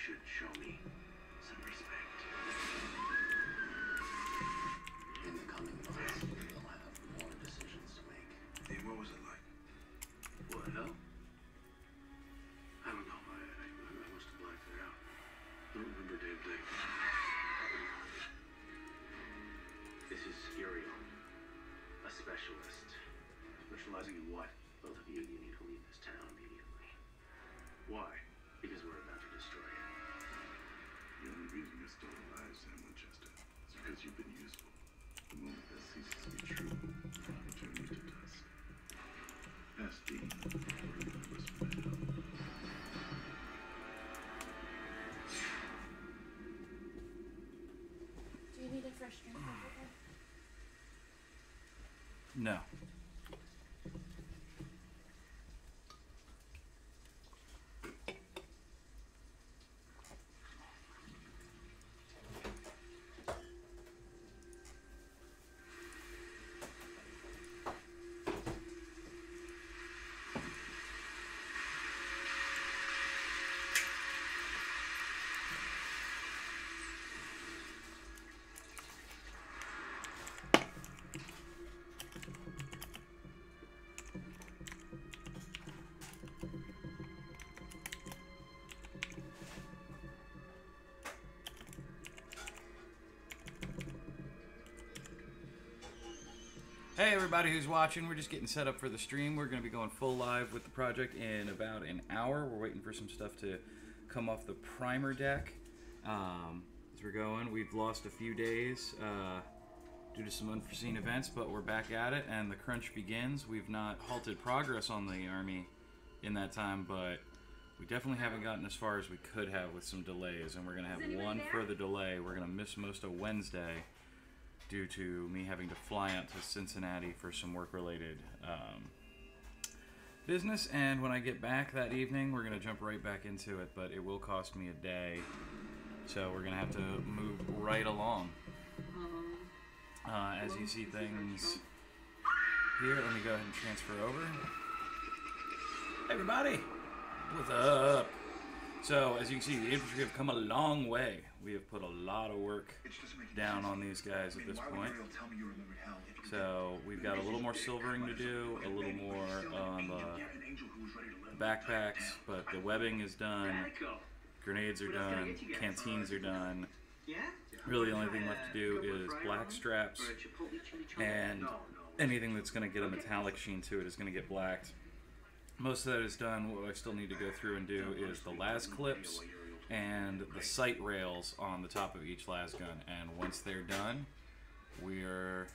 should show me some respect. In the coming months, you'll have more decisions to make. Hey, what was it like? What, hell? I don't know. I must have blacked it out. I don't remember a damn thing. This is Irion, a specialist. Specializing in what? Both of you need to leave this town immediately. Why? Because we're about to destroy it. The only reason you're still alive, Sam Winchester, is because you've been useful. The moment that ceases to be true, I'll turn you to dust. Ask Dean, what he remembers from hell. Do you need a fresh drink over there? No. Hey everybody who's watching, we're just getting set up for the stream. We're going to be going full live with the project in about an hour. We're waiting for some stuff to come off the primer deck. As we're going, we've lost a few days due to some unforeseen events, but we're back at it and the crunch begins. We've not halted progress on the army in that time, but we definitely haven't gotten as far as we could have with some delays, and we're going to have one further delay. We're going to miss most of Wednesday due to me having to fly out to Cincinnati for some work-related business, and when I get back that evening, we're going to jump right back into it, but it will cost me a day, so we're going to have to move right along. As you see things here, let me go ahead and transfer over. Hey everybody! What's up? So, as you can see, the infantry have come a long way. We have put a lot of work down on these guys at this point. So, we've got a little more silvering to do, a little more on the backpacks, but the webbing is done, grenades are done, canteens are done. Really the only thing left to do is black straps, and anything that's going to get a metallic sheen to it is going to get blacked. Most of that is done. What I still need to go through and do is the las clips and the sight rails on the top of each las gun. And once they're done, we're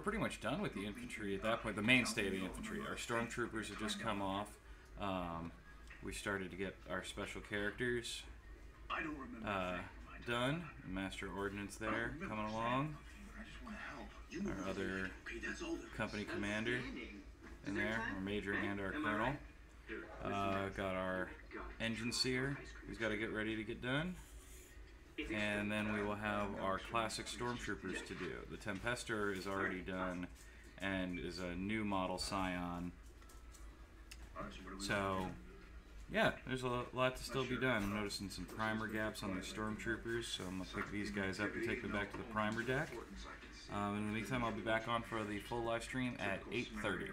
pretty much done with the infantry at that point. The mainstay of the infantry. Our stormtroopers have just come off. We started to get our special characters done. Master Ordnance there coming along. Our other company commander in there, our major and our colonel. Got our engine seer, who's got to get ready to get done. And then we will have our classic stormtroopers to do. The Tempester is already done and is a new model Scion. So, yeah, there's a lot to still be done. I'm noticing some primer gaps on these stormtroopers, so I'm going to pick these guys up and take them back to the primer deck. In the meantime, I'll be back on for the full live stream at 8:30.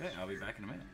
Okay, I'll be back in a minute.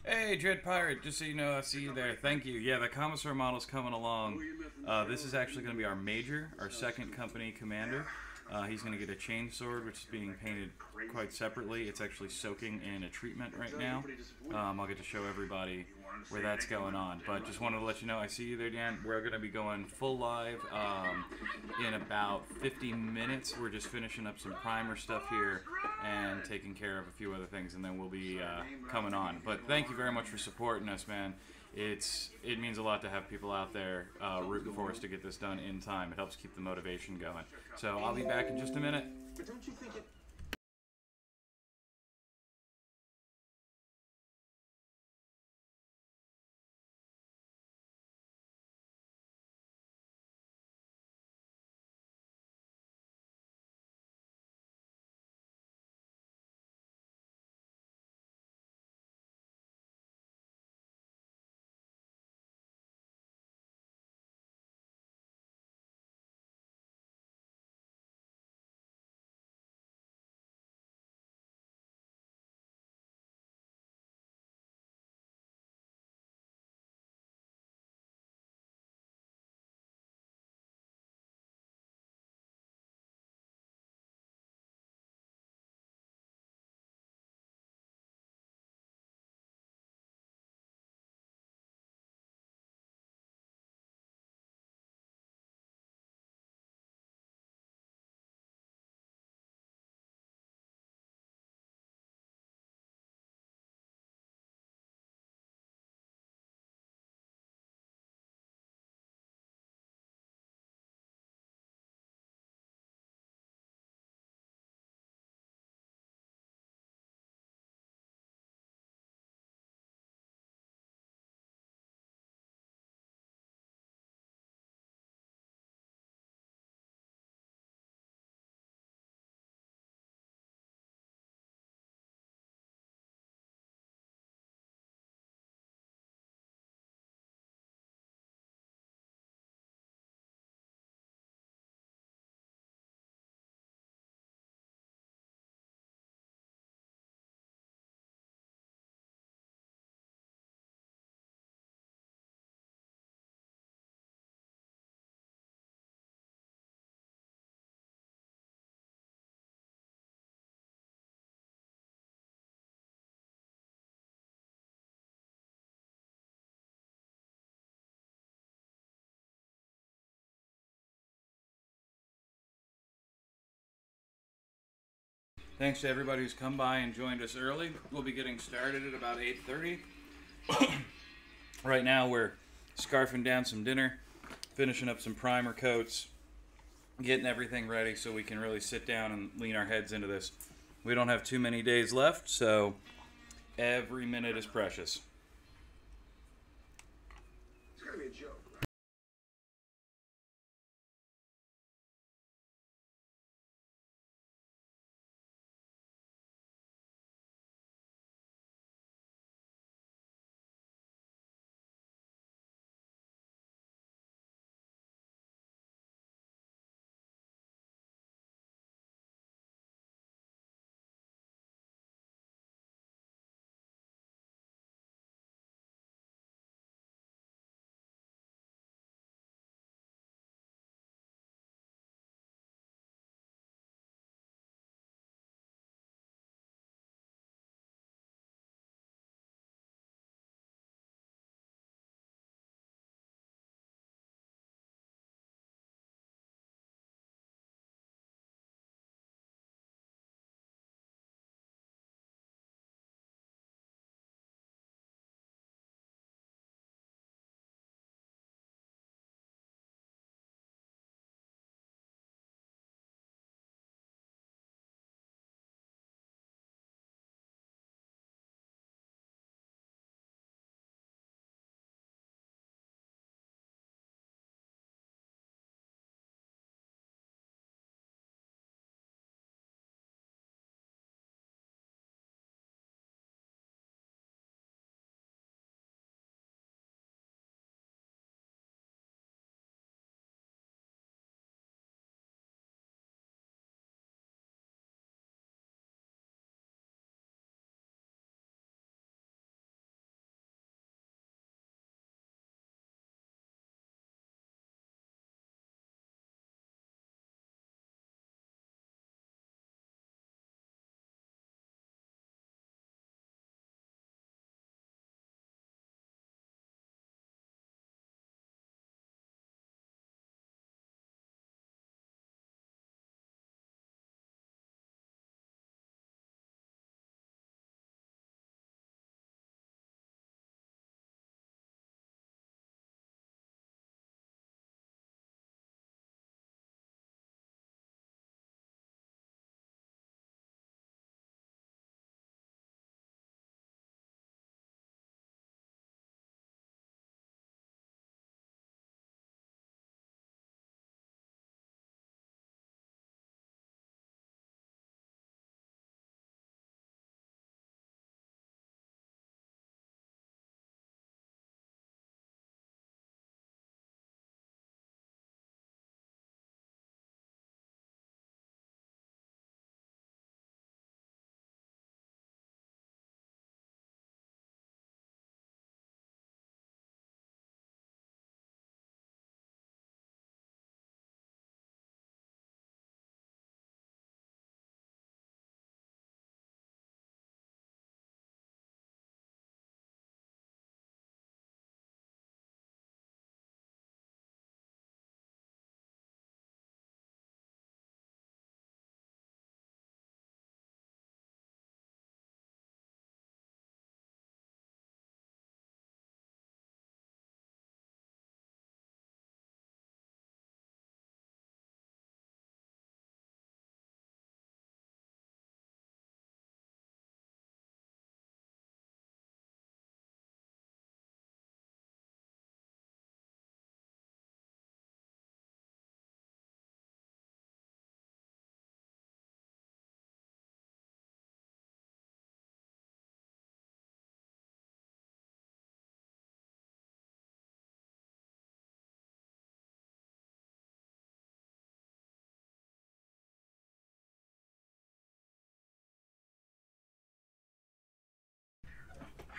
Hey, Dread Pirate, just so you know, I see you there. Thank you. Yeah, the Commissar model's coming along. This is actually going to be our Major, our second company commander. He's going to get a chain sword, which is being painted quite separately. It's actually soaking in a treatment right now. I'll get to show everybody where that's going on. But just wanted to let you know, I see you there, Dan. We're going to be going full live in about 50 minutes. We're just finishing up some primer stuff here and taking care of a few other things, and then we'll be coming on. But thank you very much for supporting us, man. It means a lot to have people out there rooting for us to get this done in time. It helps keep the motivation going. So I'll be back in just a minute. But don't you think it... Thanks to everybody who's come by and joined us early. We'll be getting started at about 8:30. Right now we're scarfing down some dinner, finishing up some primer coats, getting everything ready so we can really sit down and lean our heads into this. We don't have too many days left, so every minute is precious. It's gotta be a joke.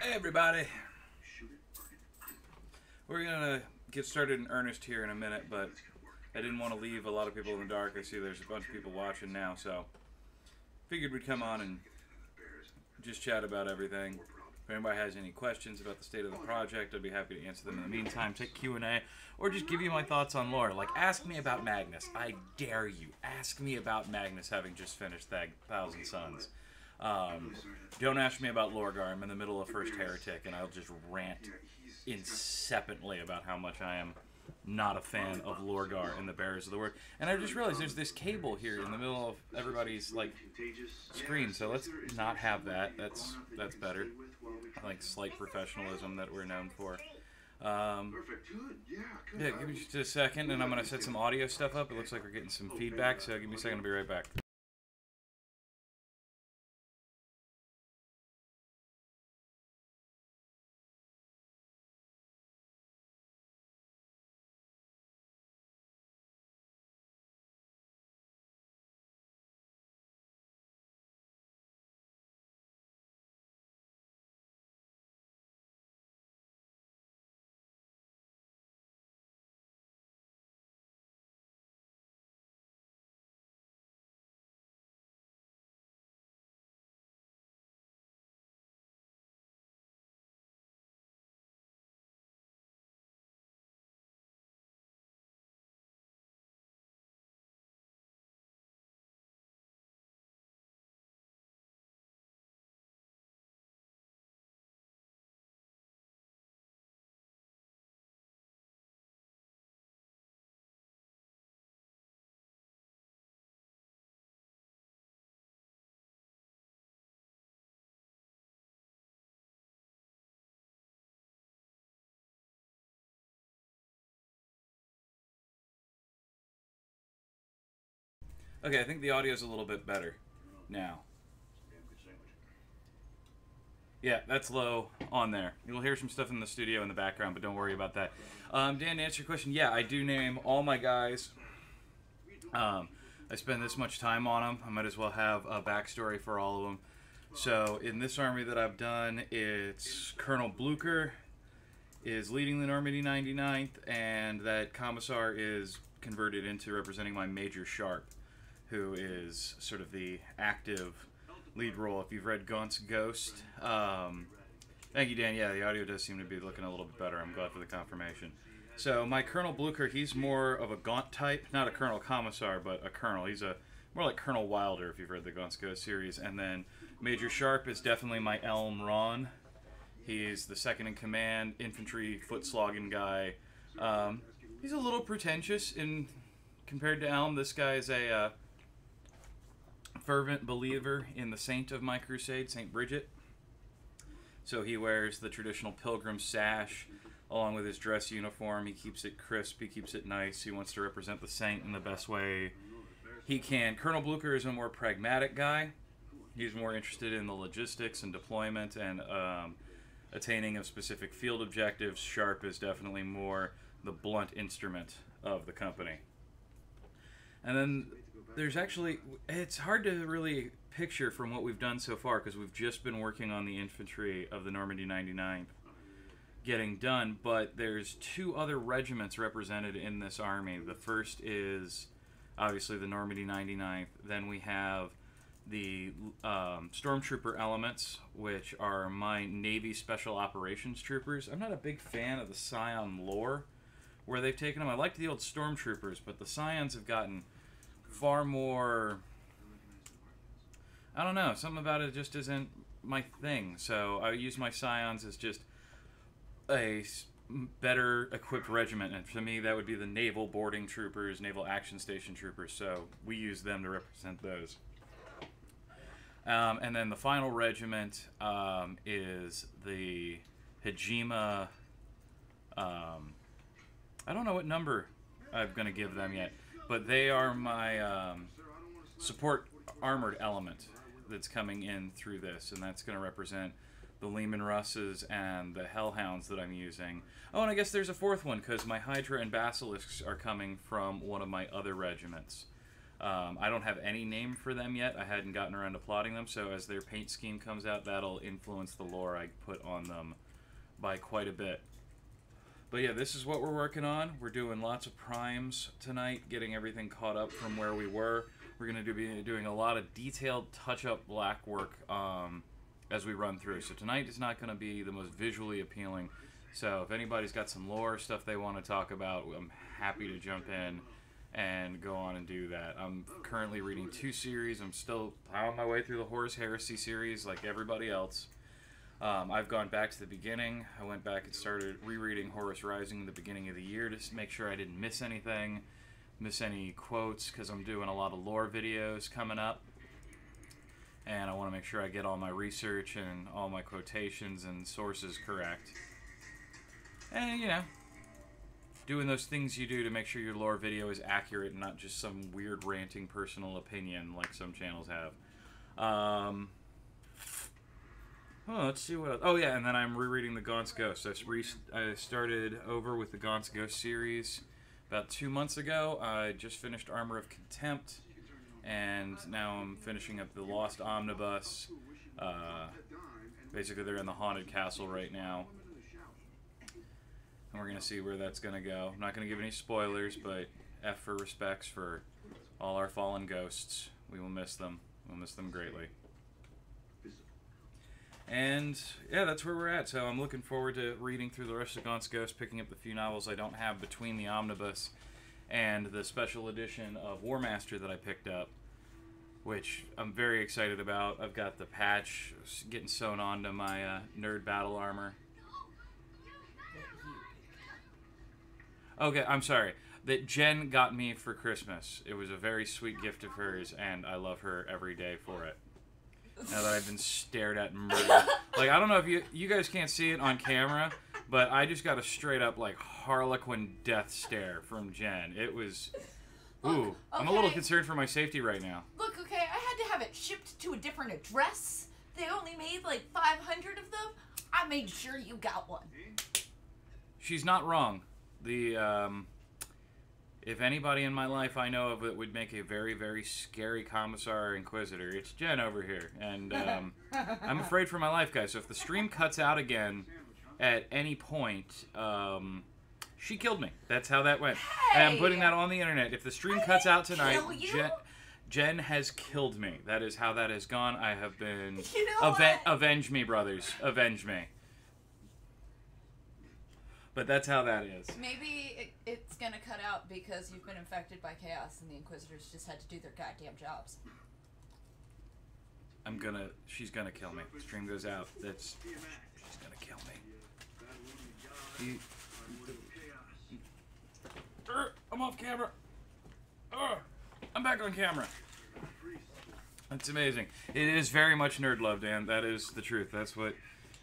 Hey everybody. We're gonna get started in earnest here in a minute, but I didn't want to leave a lot of people in the dark. I see there's a bunch of people watching now, so figured we'd come on and just chat about everything. If anybody has any questions about the state of the project, I'd be happy to answer them. In the meantime, take Q&A, or just give you my thoughts on lore. Like, ask me about Magnus. I dare you. Ask me about Magnus having just finished that Thousand Suns. Don't ask me about Lorgar. I'm in the middle of First Heretic, and I'll just rant incessantly about how much I am not a fan of Lorgar and the Bearers of the Word. And I just realized there's this cable here in the middle of everybody's, like, screen, so let's not have that. That's better. Like, slight professionalism that we're known for. Yeah, give me just a second, and I'm going to set some audio stuff up. It looks like we're getting some feedback, so give me a second, I'll be right back. Okay, I think the audio's a little bit better now. Yeah, that's low on there. You'll hear some stuff in the studio in the background, but don't worry about that. Dan, to answer your question, yeah, I do name all my guys. I spend this much time on them. I might as well have a backstory for all of them. So in this army that I've done, it's Colonel Blucher is leading the Normandy 99th, and that Commissar is converted into representing my Major Sharp, who is sort of the active lead role. If you've read Gaunt's Ghost, thank you, Dan. Yeah, the audio does seem to be looking a little bit better. I'm glad for the confirmation. So my Colonel Blucher, he's more of a Gaunt type, not a Colonel Commissar, but a Colonel. He's a more like Colonel Wilder if you've read the Gaunt's Ghost series. And then Major Sharp is definitely my Elm Ron. He's the second in command, infantry, foot slogging guy. He's a little pretentious in compared to Elm. This guy is a fervent believer in the saint of my crusade, Saint Bridget. So he wears the traditional pilgrim sash along with his dress uniform. He keeps it crisp, he keeps it nice. He wants to represent the saint in the best way he can. Colonel Blucher is a more pragmatic guy. He's more interested in the logistics and deployment and attaining of specific field objectives. Sharp is definitely more the blunt instrument of the company. And then there's actually, it's hard to really picture from what we've done so far because we've just been working on the infantry of the Normandy 99th getting done, but there's two other regiments represented in this army. The first is obviously the Normandy 99th. Then we have the Stormtrooper elements, which are my Navy Special Operations Troopers. I'm not a big fan of the Scion lore where they've taken them. I liked the old Stormtroopers, but the Scions have gotten far more, I don't know, something about it just isn't my thing. So I use my Scions as just a better equipped regiment, and to me that would be the Naval Boarding Troopers, Naval Action Station Troopers, so we use them to represent those. And then the final regiment is the Hajima, I don't know what number I'm going to give them yet, but they are my support armored element that's coming in through this, and that's going to represent the Lehman Russes and the Hellhounds that I'm using. Oh, and I guess there's a fourth one, because my Hydra and Basilisks are coming from one of my other regiments. I don't have any name for them yet. I hadn't gotten around to plotting them, so as their paint scheme comes out, that'll influence the lore I put on them by quite a bit. But yeah, this is what we're working on. We're doing lots of primes tonight, getting everything caught up from where we were. We're going to be doing a lot of detailed touch-up black work as we run through. So tonight is not going to be the most visually appealing. So if anybody's got some lore stuff they want to talk about, I'm happy to jump in and go on and do that. I'm currently reading 2 series. I'm still plowing my way through the Horus Heresy series like everybody else. I've gone back to the beginning. I went back and started rereading Horus Rising in the beginning of the year to make sure I didn't miss anything, miss any quotes, because I'm doing a lot of lore videos coming up. And I want to make sure I get all my research and all my quotations and sources correct. And, you know, doing those things you do to make sure your lore video is accurate and not just some weird ranting personal opinion like some channels have. Let's see what else. Oh, yeah, and then I'm rereading the Gaunt's Ghost. I started over with the Gaunt's Ghost series about 2 months ago. I just finished Armor of Contempt, and now I'm finishing up the Lost Omnibus. Basically, they're in the Haunted Castle right now. And we're going to see where that's going to go. I'm not going to give any spoilers, but F for respects for all our fallen ghosts. We will miss them. We'll miss them greatly. And, yeah, that's where we're at. So I'm looking forward to reading through the rest of Gaunt's Ghost, picking up the few novels I don't have between the omnibus and the special edition of War Master that I picked up, which I'm very excited about. I've got the patch getting sewn onto my nerd battle armor. Okay, I'm sorry. That Jen got me for Christmas. It was a very sweet gift of hers, and I love her every day for it. Now that I've been stared at and murdered. Like, I don't know if you guys can't see it on camera, but I just got a straight up, like, Harlequin death stare from Jen. It was... Ooh, Look, okay. I'm a little concerned for my safety right now. Look, okay, I had to have it shipped to a different address. They only made like 500 of them. I made sure you got one. She's not wrong. If anybody in my life I know of that would make a very, very scary commissar or inquisitor, it's Jen over here. And I'm afraid for my life, guys. So if the stream cuts out again at any point, she killed me. That's how that went. Hey! And I'm putting that on the internet. If the stream cuts out tonight, kill you. Jen has killed me. That is how that has gone. I have been... You know what? Avenge me, brothers. Avenge me. But that's how that is. Maybe it's gonna cut out because you've been infected by chaos and the Inquisitors just had to do their goddamn jobs. She's gonna kill me. The stream goes out. She's gonna kill me. I'm off camera. I'm back on camera. That's amazing. It is very much nerd love, Dan. That is the truth. That's what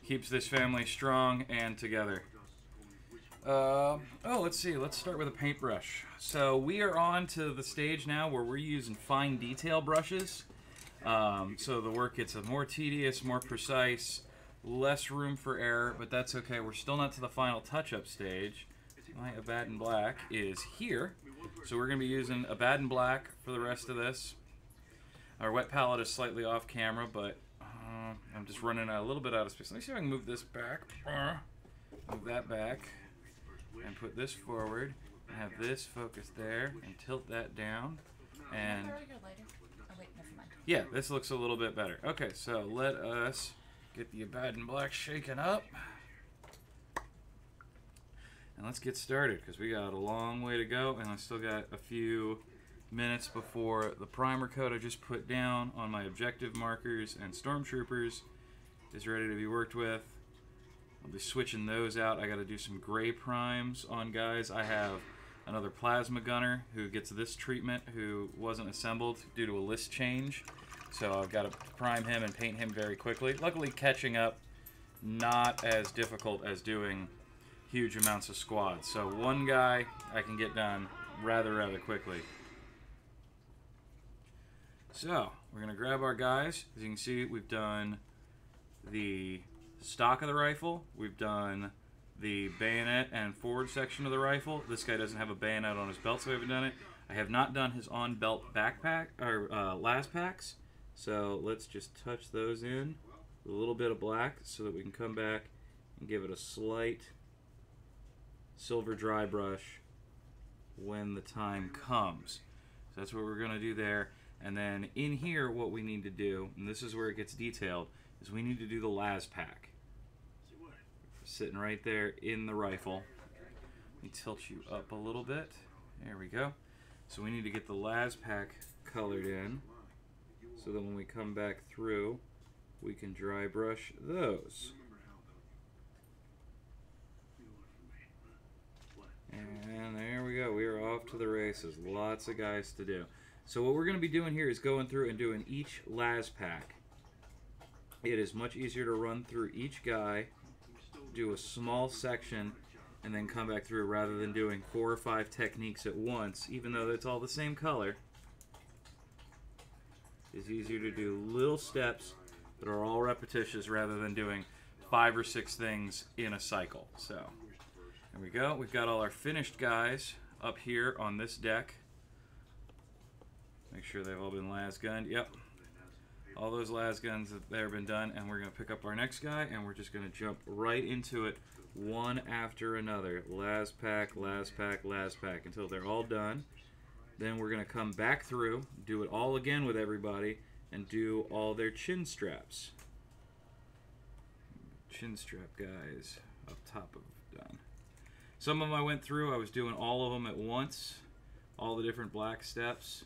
keeps this family strong and together. Let's see. Let's start with a paintbrush. So we are on to the stage now where we're using fine detail brushes. So the work gets more tedious, more precise, less room for error, but that's okay. We're still not to the final touch-up stage. My Abaddon Black is here. So we're going to be using Abaddon Black for the rest of this. Our wet palette is slightly off camera, but I'm just running a little bit out of space. Let me see if I can move this back. Move that back. And put this forward. And have this focus there. And tilt that down. And yeah, this looks a little bit better. Okay, so let us get the Abaddon Black shaken up. And let's get started, because we got a long way to go, and I still got a few minutes before the primer coat I just put down on my objective markers and stormtroopers is ready to be worked with. I'll be switching those out. I got to do some gray primes on guys. I have another plasma gunner who gets this treatment who wasn't assembled due to a list change. So I've got to prime him and paint him very quickly. Luckily, catching up not as difficult as doing huge amounts of squads. So one guy I can get done rather quickly. So we're going to grab our guys. As you can see, we've done the stock of the rifle. We've done the bayonet and forward section of the rifle. This guy doesn't have a bayonet on his belt, so I haven't done it. I have not done his on-belt backpack or last packs, so let's just touch those in with a little bit of black so that we can come back and give it a slight silver dry brush when the time comes. So that's what we're going to do there. And then in here, what we need to do, and this is where it gets detailed, is we need to do the las pack. Sitting right there in the rifle. Let me tilt you up a little bit. There we go. So we need to get the las pack colored in so that when we come back through, we can dry brush those. And there we go. We are off to the races. Lots of guys to do. So what we're going to be doing here is going through and doing each las pack. It is much easier to run through each guy, do a small section, and then come back through rather than doing 4 or 5 techniques at once, even though it's all the same color. It's easier to do little steps that are all repetitious rather than doing 5 or 6 things in a cycle. So there we go. We've got all our finished guys up here on this deck. Make sure they've all been las gunned. Yep. All those las guns that have been done, and we're going to pick up our next guy, and we're just going to jump right into it one after another. Las pack, las pack, las pack, until they're all done. Then we're going to come back through, do it all again with everybody, and do all their chin straps. Chin strap guys up top of done. Some of them I went through, I was doing all of them at once, all the different black steps,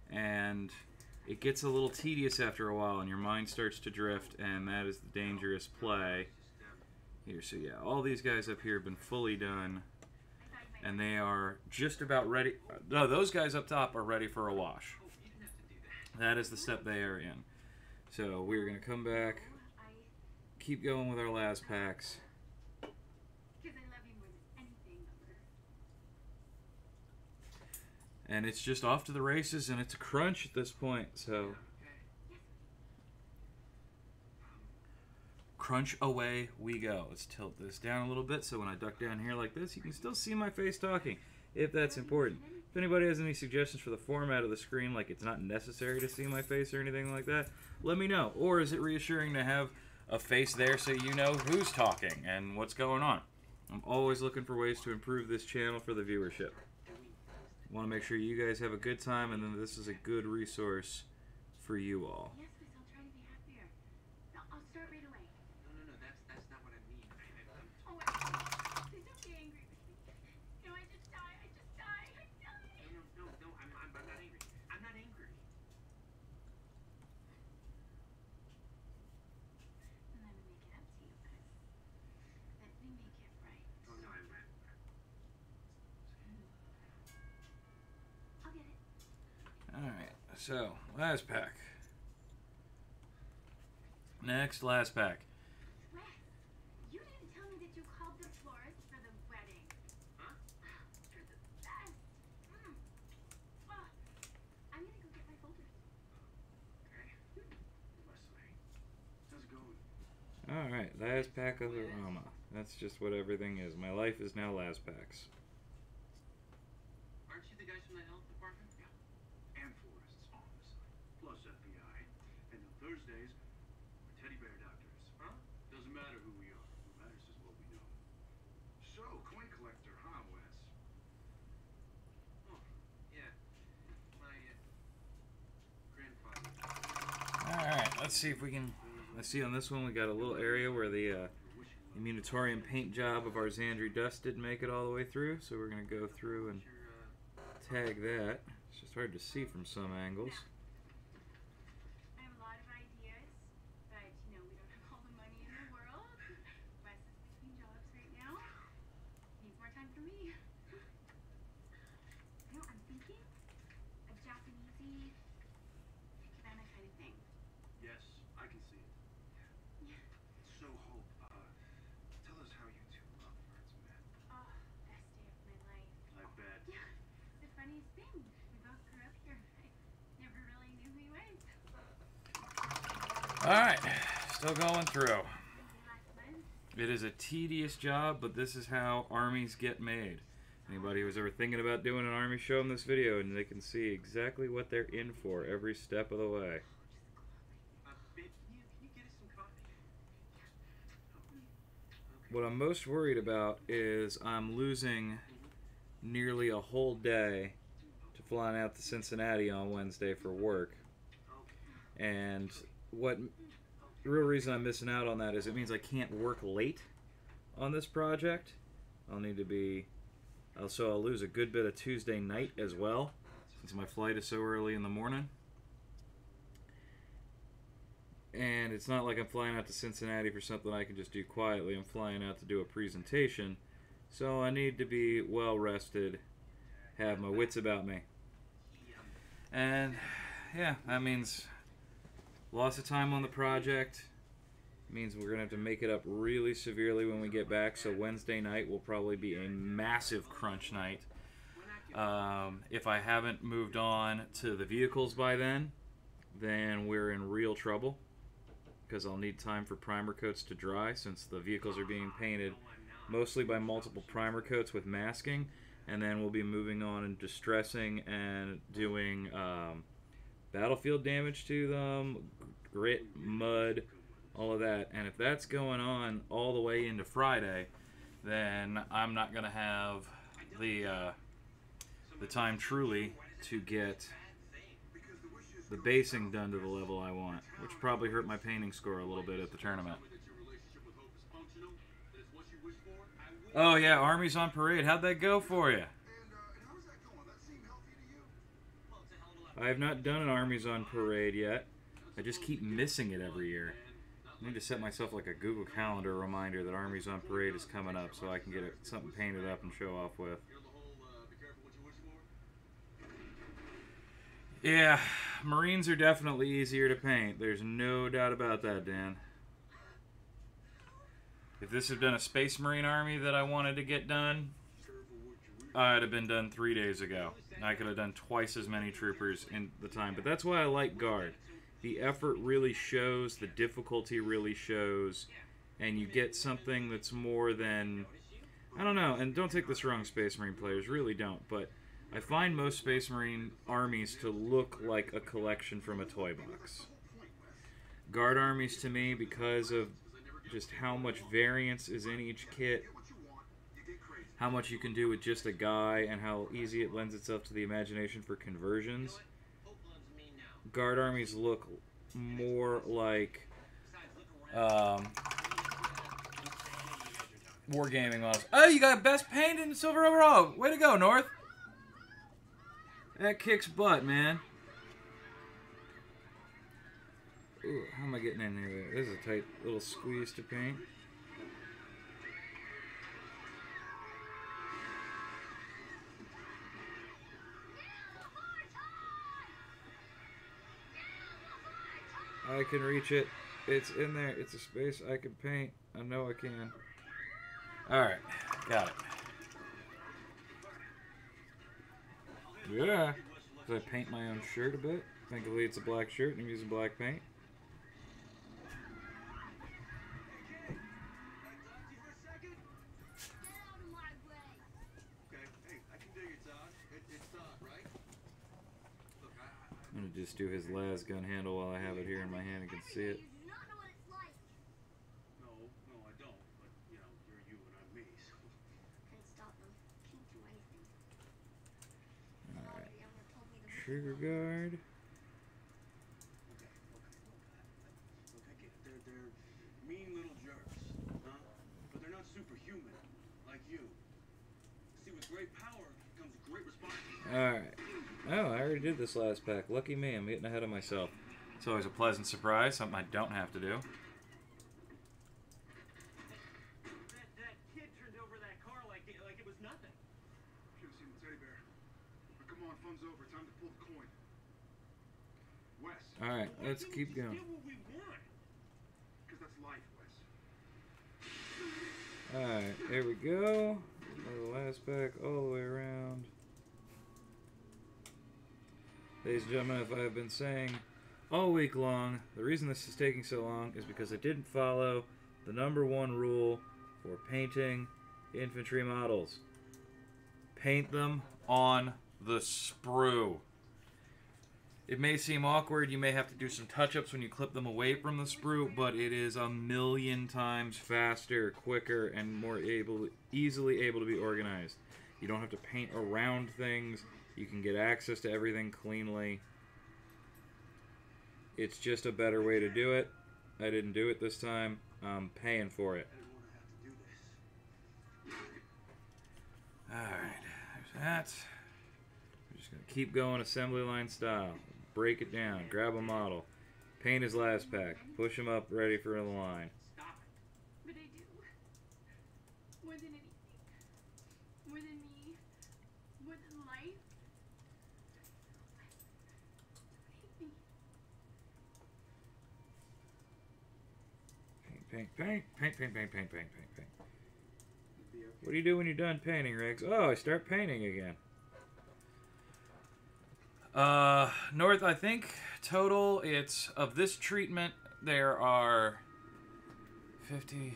and it gets a little tedious after a while and your mind starts to drift, and that is the dangerous play here. So yeah, all these guys up here have been fully done, and they are just about ready. No, those guys up top are ready for a wash. That is the step they are in. So we're going to come back, keep going with our las packs. And it's just off to the races, and it's a crunch at this point, so crunch away we go. Let's tilt this down a little bit so when I duck down here like this, you can still see my face talking, if that's important. If anybody has any suggestions for the format of the screen, like it's not necessary to see my face or anything like that, let me know. Or is it reassuring to have a face there so you know who's talking and what's going on? I'm always looking for ways to improve this channel for the viewership. Want to make sure you guys have a good time, and then this is a good resource for you all. Yes, miss, I'll try to be happier. No, I'll start right away. No, that's not what I mean. Oh, please don't be angry with me. You know, I just died. I died. No, I'm not angry. I'm not angry. And then we make it up to you, but then we make it right. Oh, no, I'm not. I'll get it. Alright, so, last pack. Next, last pack. Wes, you didn't tell me that you called the florist for the wedding. Huh? You're the best. Oh, I'm gonna go get my folders. Okay. Leslie, how's it going? Alright, last pack of the Rama. That's just what everything is. My life is now last packs. Aren't you the guys from the health department? Yeah. And florists on the side. Plus FBI. And on Thursdays, we're teddy bear doctors. Huh? Doesn't matter who we are. What matters is what we know. So, coin collector, huh, Wes? Oh, yeah. My grandfather. Alright, let's see if we can... Let's see on this one we got a little area where the Immunitorium paint job of our Xandri dust didn't make it all the way through, so we're going to go through and tag that. It's just hard to see from some angles. I have a lot of ideas, but you know, we don't have all the money in the world. Wes is between jobs right now. Needs more time for me. You know, I'm thinking a Japanesey cabana kind of thing. Yes, I can see it. Yeah. So, Hope, tell us how you two lovebirds met. Oh, best day of my life. I bet. Yeah, the funniest thing. We both grew up here. I never really knew who he was. Alright, still going through. Last month. It is a tedious job, but this is how armies get made. Anybody who's ever thinking about doing an army, show them this video and they can see exactly what they're in for every step of the way. Babe, can you get us some coffee? What I'm most worried about is I'm losing nearly a whole day to flying out to Cincinnati on Wednesday for work. And what the real reason I'm missing out on that is it means I can't work late on this project. I'll need to be... So I'll lose a good bit of Tuesday night as well, since my flight is so early in the morning. And it's not like I'm flying out to Cincinnati for something I can just do quietly. I'm flying out to do a presentation. So I need to be well rested, have my wits about me. And yeah, that means lots of time on the project. Means we're going to have to make it up really severely when we get back. So Wednesday night will probably be a massive crunch night. If I haven't moved on to the vehicles by then we're in real trouble. Because I'll need time for primer coats to dry, since the vehicles are being painted mostly by multiple primer coats with masking. And then we'll be moving on and distressing and doing battlefield damage to them, grit, mud, all of that. And if that's going on all the way into Friday, then I'm not going to have the time truly to get the basing done to the level I want, which probably hurt my painting score a little bit at the tournament. Oh yeah, Armies on Parade. How'd that go for you? I have not done an Armies on Parade yet. I just keep missing it every year. I need to set myself like a Google Calendar reminder that Armies on Parade is coming up so I can get something painted up and show off with. Yeah, Marines are definitely easier to paint. There's no doubt about that, Dan. If this had been a Space Marine army that I wanted to get done, I'd have been done 3 days ago. I could have done twice as many troopers in the time. But that's why I like Guard. The effort really shows, the difficulty really shows, and you get something that's more than... I don't know, and don't take this wrong, Space Marine players, really don't, but I find most Space Marine armies to look like a collection from a toy box. Guard armies, to me, because of just how much variance is in each kit, how much you can do with just a guy, and how easy it lends itself to the imagination for conversions. Guard armies look more like wargaming models. Oh, you got best paint in silver overall. Way to go, North. That kicks butt, man. Ooh, how am I getting in here? This is a tight little squeeze to paint. I can reach it. It's in there. It's a space I can paint. I know I can. Alright. Got it. Yeah. Did I paint my own shirt a bit? Thankfully it's a black shirt and I'm using black paint. I'm going to just do his las gun handle while I have it here in my hand and can see it. No, I don't. But, you know, you're you and I'm me, so... Can't stop them. Can't do anything. Alright. Trigger guard. Okay, look, I get it. They're mean little jerks, huh? But they're not superhuman, like you. See, with great power comes great responsibility. Alright. Oh, I already did this last pack. Lucky me, I'm getting ahead of myself. It's always a pleasant surprise, something I don't have to do. That kid turned over that car like it was nothing. Should have seen the teddy bear. But come on, fun's over. Time to pull the coin. Wes. Alright, let's keep going. Get what we want. Because that's life, Wes. Alright, here we go. The last pack all the way around. Ladies and gentlemen, if I have been saying all week long, the reason this is taking so long is because I didn't follow the #1 rule for painting infantry models. paint them on the sprue. It may seem awkward, you may have to do some touch-ups when you clip them away from the sprue, but it is a million times faster, quicker, and more easily able to be organized. You don't have to paint around things. You can get access to everything cleanly. It's just a better way to do it. I didn't do it this time. I'm paying for it. Alright, there's that. We're just going to keep going assembly line style. Break it down. Grab a model. Paint his last pack. Push him up ready for the line. Stop it. But I do. More than anything. More than me. More than life. Hate me. Paint. What do you do when you're done painting, Riggs? Oh, I start painting again. North, I think total it's of this treatment there are 50.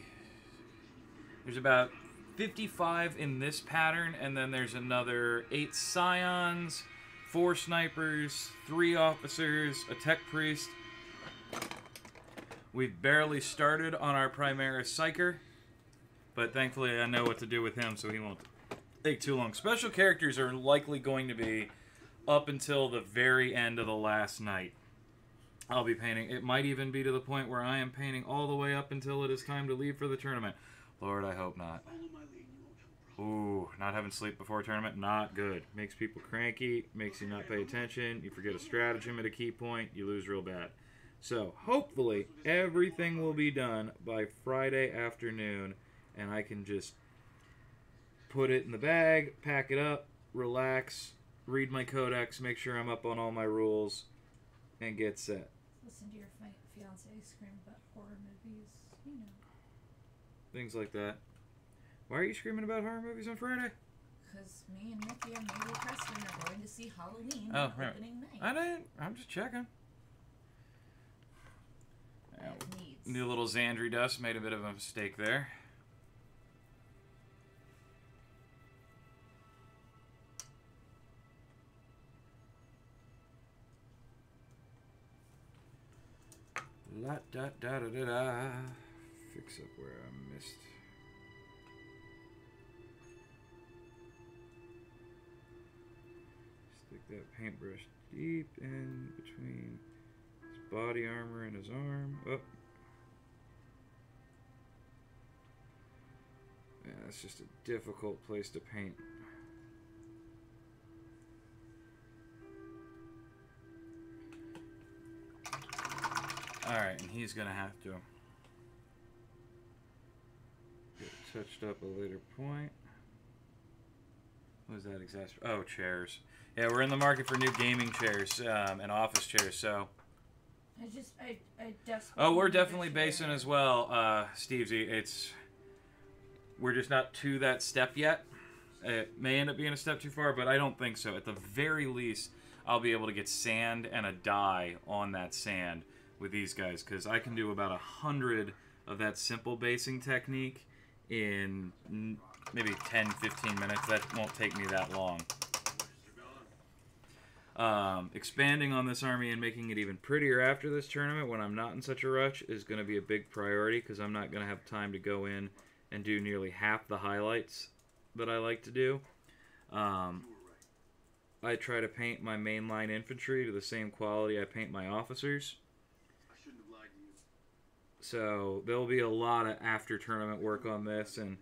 There's about 55 in this pattern, and then there's another 8 scions, 4 snipers, 3 officers, a tech priest. We've barely started on our Primaris Psyker, but thankfully I know what to do with him, so he won't take too long. Special characters are likely going to be up until the very end of the last night. I'll be painting. It might even be to the point where I am painting all the way up until it is time to leave for the tournament. Lord, I hope not. Ooh, not having sleep before a tournament, not good. Makes people cranky, makes you not pay attention, you forget a stratagem at a key point, you lose real bad. So, hopefully, everything will be done by Friday afternoon, and I can just put it in the bag, pack it up, relax, read my codex, make sure I'm up on all my rules, and get set. Listen to your fiance scream about horror movies, you know. Things like that. Why are you screaming about horror movies on Friday? Because me and Nikki and maybe Preston are going to see Halloween Oh, on right. opening night. I didn't. I'm just checking. That needs. New little Xandri dust made a bit of a mistake there. La da da da da da. Fix up where I missed. Stick that paintbrush deep in between his body armor and his arm. Oh. Yeah, that's just a difficult place to paint. Alright, and he's gonna have to get touched up a later point. What was that Oh, chairs. Yeah, we're in the market for new gaming chairs and office chairs, so. I desperately. Oh, we're definitely basing as well, Stevesy. We're just not to that step yet. It may end up being a step too far, but I don't think so. At the very least, I'll be able to get sand and a dye on that sand with these guys, because I can do about 100 of that simple basing technique in maybe 10-15 minutes. That won't take me that long. Expanding on this army and making it even prettier after this tournament when I'm not in such a rush is going to be a big priority, because I'm not going to have time to go in and do nearly half the highlights that I like to do. I try to paint my mainline infantry to the same quality I paint my officers. So there'll be a lot of after-tournament work on this, and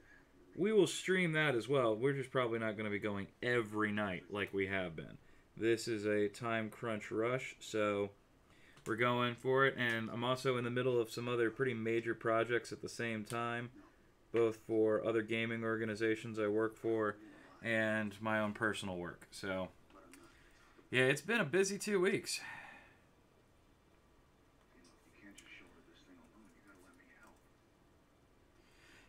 we will stream that as well. We're just probably not going to be going every night like we have been. This is a time crunch rush, so we're going for it, and I'm also in the middle of some other pretty major projects at the same time, both for other gaming organizations I work for and my own personal work. So, yeah, it's been a busy 2 weeks.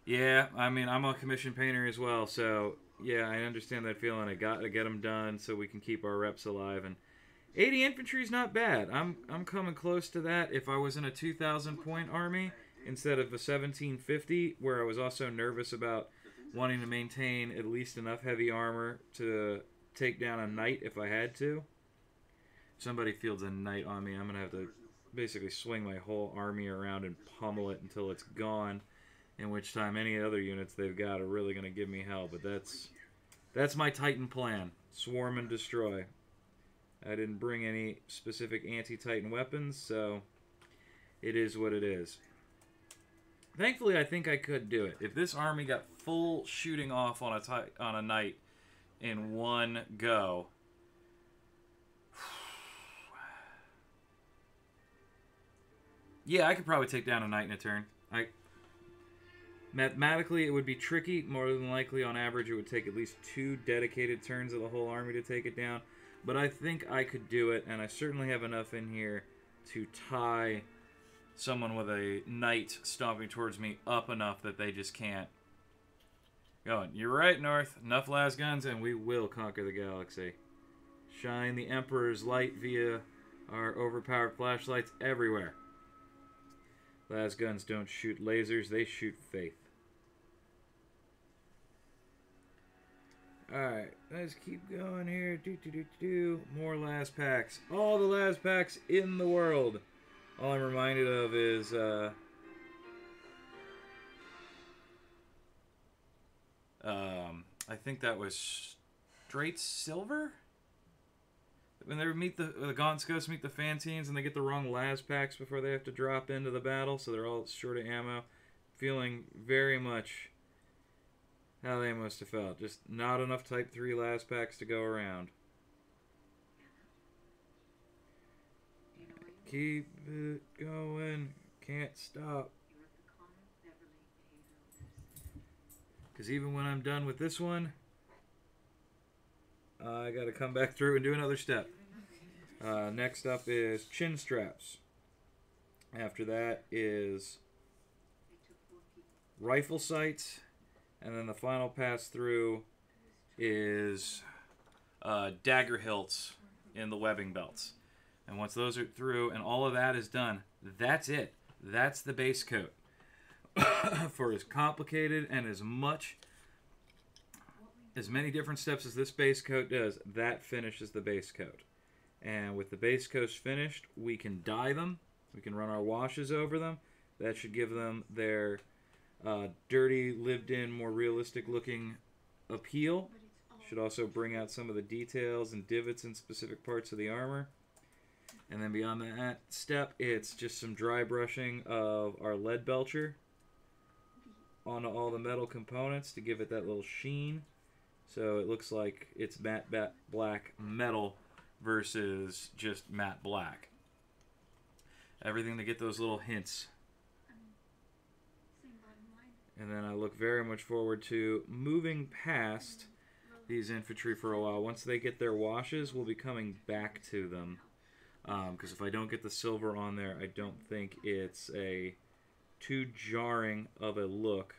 Yeah, I mean, I'm a commission painter as well, so yeah, I understand that feeling. I got to get them done so we can keep our reps alive. And 80 infantry is not bad. I'm coming close to that. If I was in a 2,000 point army instead of a 1750, where I was also nervous about wanting to maintain at least enough heavy armor to take down a knight if I had to. If somebody fields a knight on me, I'm going to have to basically swing my whole army around and pummel it until it's gone, in which time any other units they've got are really going to give me hell. But that's my Titan plan. Swarm and destroy. I didn't bring any specific anti-Titan weapons, so it is what it is. Thankfully, I think I could do it. If this army got full shooting off on a knight in one go, yeah, I could probably take down a knight in a turn. Mathematically, it would be tricky. More than likely, on average, it would take at least 2 dedicated turns of the whole army to take it down. But I think I could do it, and I certainly have enough in here to tie someone with a knight stomping towards me up enough that they just can't. Going, you're right, North. Enough las guns, and we will conquer the galaxy. Shine the Emperor's light via our overpowered flashlights everywhere. Las guns don't shoot lasers, they shoot faith. Alright, let's keep going here. More las packs. All the las packs in the world. All I'm reminded of is I think that was straight silver? When they meet the Gaunt Scouts meet the Fantines and they get the wrong las packs before they have to drop into the battle, so they're all short of ammo. Feeling very much how they must have felt. Just not enough Type 3 las packs to go around. Keep it going. Can't stop. Because even when I'm done with this one, I got to come back through and do another step. Next up is chin straps. After that is rifle sights. And then the final pass through is dagger hilts in the webbing belts. And once those are through and all of that is done, that's it. That's the base coat. For as complicated and as many different steps as this base coat does, that finishes the base coat. And with the base coats finished, we can dye them. We can run our washes over them. That should give them their dirty, lived-in, more realistic-looking appeal. Should also bring out some of the details and divots in specific parts of the armor. And then beyond that step, it's just some dry brushing of our lead belcher onto all the metal components to give it that little sheen. So it looks like it's matte black metal versus just matte black. Everything to get those little hints. And then I look very much forward to moving past these infantry for a while. Once they get their washes, we'll be coming back to them. Because if I don't get the silver on there, I don't think it's too jarring of a look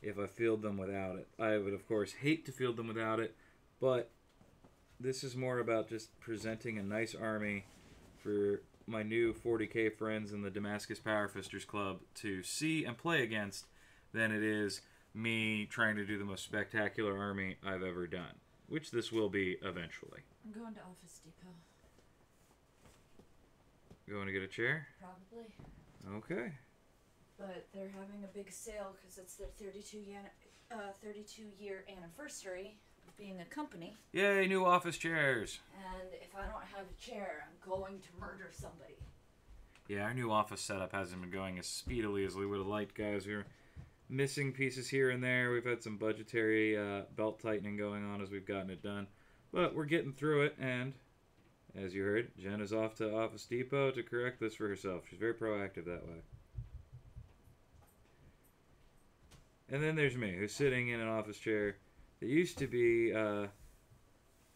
if I field them without it. I would, of course, hate to field them without it, but this is more about just presenting a nice army for my new 40k friends in the Damascus Powerfisters Club to see and play against than it is me trying to do the most spectacular army I've ever done, which this will be eventually. I'm going to Office Depot. Going to get a chair? Probably. Okay. But they're having a big sale because it's their 32-year anniversary of being a company. Yay, new office chairs. And if I don't have a chair, I'm going to murder somebody. Yeah, our new office setup hasn't been going as speedily as we would have liked, guys. We're missing pieces here and there. We've had some budgetary belt tightening going on as we've gotten it done. But we're getting through it, and as you heard, Jen is off to Office Depot to correct this for herself. She's very proactive that way. And then there's me, who's sitting in an office chair that used to be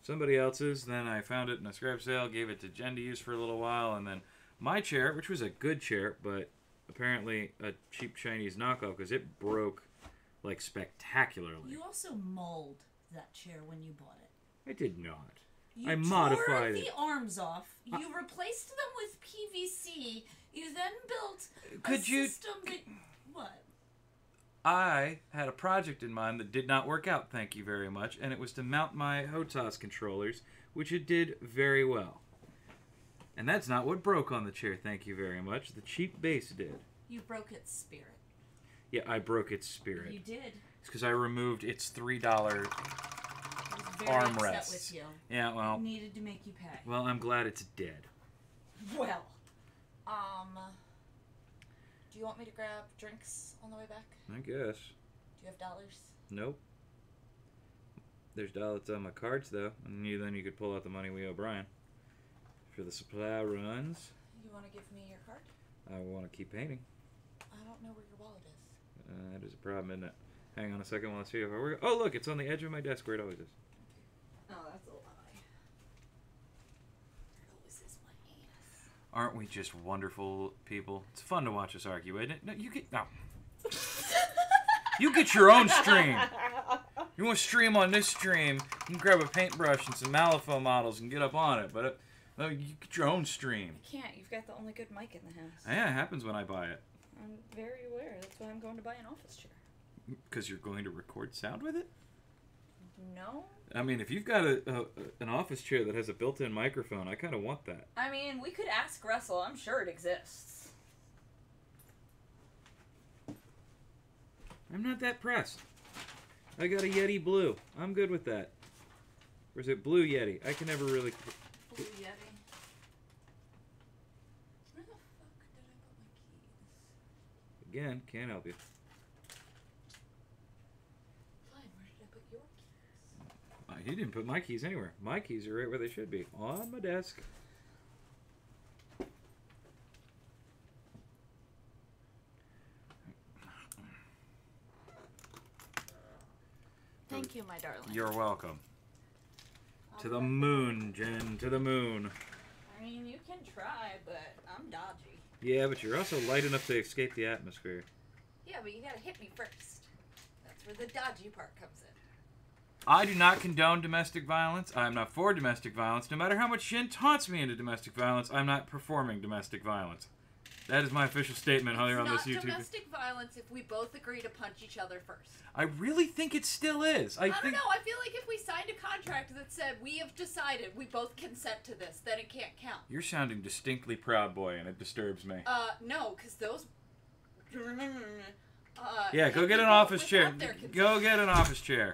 somebody else's. Then I found it in a scrap sale, gave it to Jen to use for a little while, and then my chair, which was a good chair, but apparently a cheap Chinese knockoff because it broke like spectacularly. You also mulled that chair when you bought it. I did not. You modified tore it. the arms off. You replaced them with PVC. You then built a system that... What? I had a project in mind that did not work out, thank you very much, and it was to mount my HOTAS controllers, which it did very well. And that's not what broke on the chair, thank you very much. The cheap base did. You broke its spirit. Yeah, I broke its spirit. You did. It's because I removed its $3 I was very armrests. upset with you. Yeah, well, Needed to make you pay. well, I'm glad it's dead. Well, do you want me to grab drinks on the way back? I guess. Do you have dollars? Nope. There's dollars on my cards, though. And then you could pull out the money we owe Brian. For the supply runs. You want to give me your card? I want to keep painting. I don't know where your wallet is. That is a problem, isn't it? Hang on a second while I see if I work. Oh, look, it's on the edge of my desk where it always is. Oh, that's a lie. It always is my ass. Aren't we just wonderful people? It's fun to watch us argue, isn't it? No, you get... No. You get your own stream. You want to stream on this stream, you can grab a paintbrush and some Malifaux models and get up on it, but no, you get your own stream. I can't. You've got the only good mic in the house. Yeah, it happens when I buy it. I'm very aware. That's why I'm going to buy an office chair. Because you're going to record sound with it? No. I mean, if you've got an office chair that has a built-in microphone, I kind of want that. I mean, we could ask Russell. I'm sure it exists. I'm not that pressed. I got a Yeti Blue. I'm good with that. Or is it Blue Yeti? I can never really... Blue Yeti. Where the fuck did I put my keys? Again, can't help you. Fine, where did I put your keys? You didn't put my keys anywhere. My keys are right where they should be. On my desk. Thank you, my darling. You're welcome. To the moon, Jen. To the moon. I mean, you can try, but I'm dodgy. Yeah, but you're also light enough to escape the atmosphere. Yeah, but you gotta hit me first. That's where the dodgy part comes in. I do not condone domestic violence. I am not for domestic violence. No matter how much Jen taunts me into domestic violence, I'm not performing domestic violence. That is my official statement here on this YouTube. It's not domestic violence if we both agree to punch each other first. I really think it still is. I don't know. I feel like if we signed a contract that said we have decided we both consent to this, then it can't count. You're sounding distinctly Proud Boy, and it disturbs me. No, because those... yeah, go get an office chair. Go get an office chair.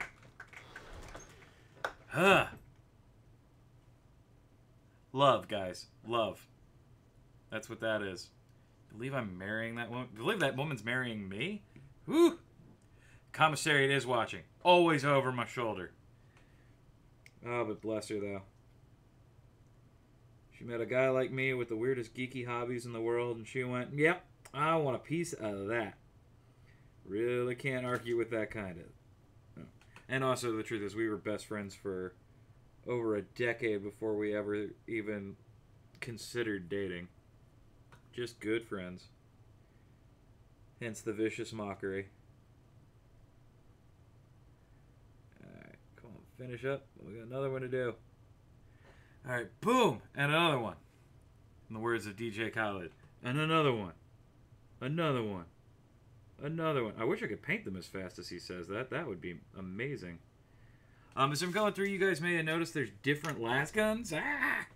Huh. Love, guys. Love. That's what that is. Believe I'm marrying that woman? Believe that woman's marrying me? Whew. Commissariat is watching. Always over my shoulder. Oh, but bless her, though. She met a guy like me with the weirdest geeky hobbies in the world, and she went, yep, I want a piece of that. Really can't argue with that kind of. And also, the truth is, we were best friends for over a decade before we ever even considered dating. Just good friends. Hence the vicious mockery. Alright, come on, finish up. We got another one to do. Alright, boom! And another one. In the words of DJ Khaled. And another one. Another one. Another one. I wish I could paint them as fast as he says that. That would be amazing. As I'm going through, you guys may have noticed there's different las guns. Ah!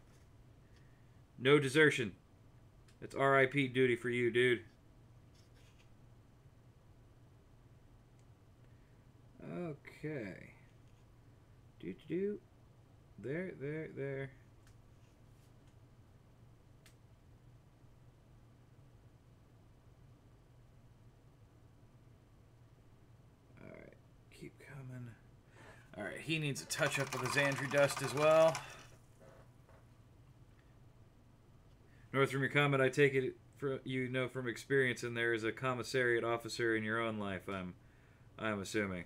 No desertion. It's RIP duty for you, dude. Okay. Do. There. Alright, keep coming. Alright, he needs a touch-up with his Andrew dust as well. North, from your comment, I take it you know from experience, and there is a commissariat officer in your own life. I'm assuming.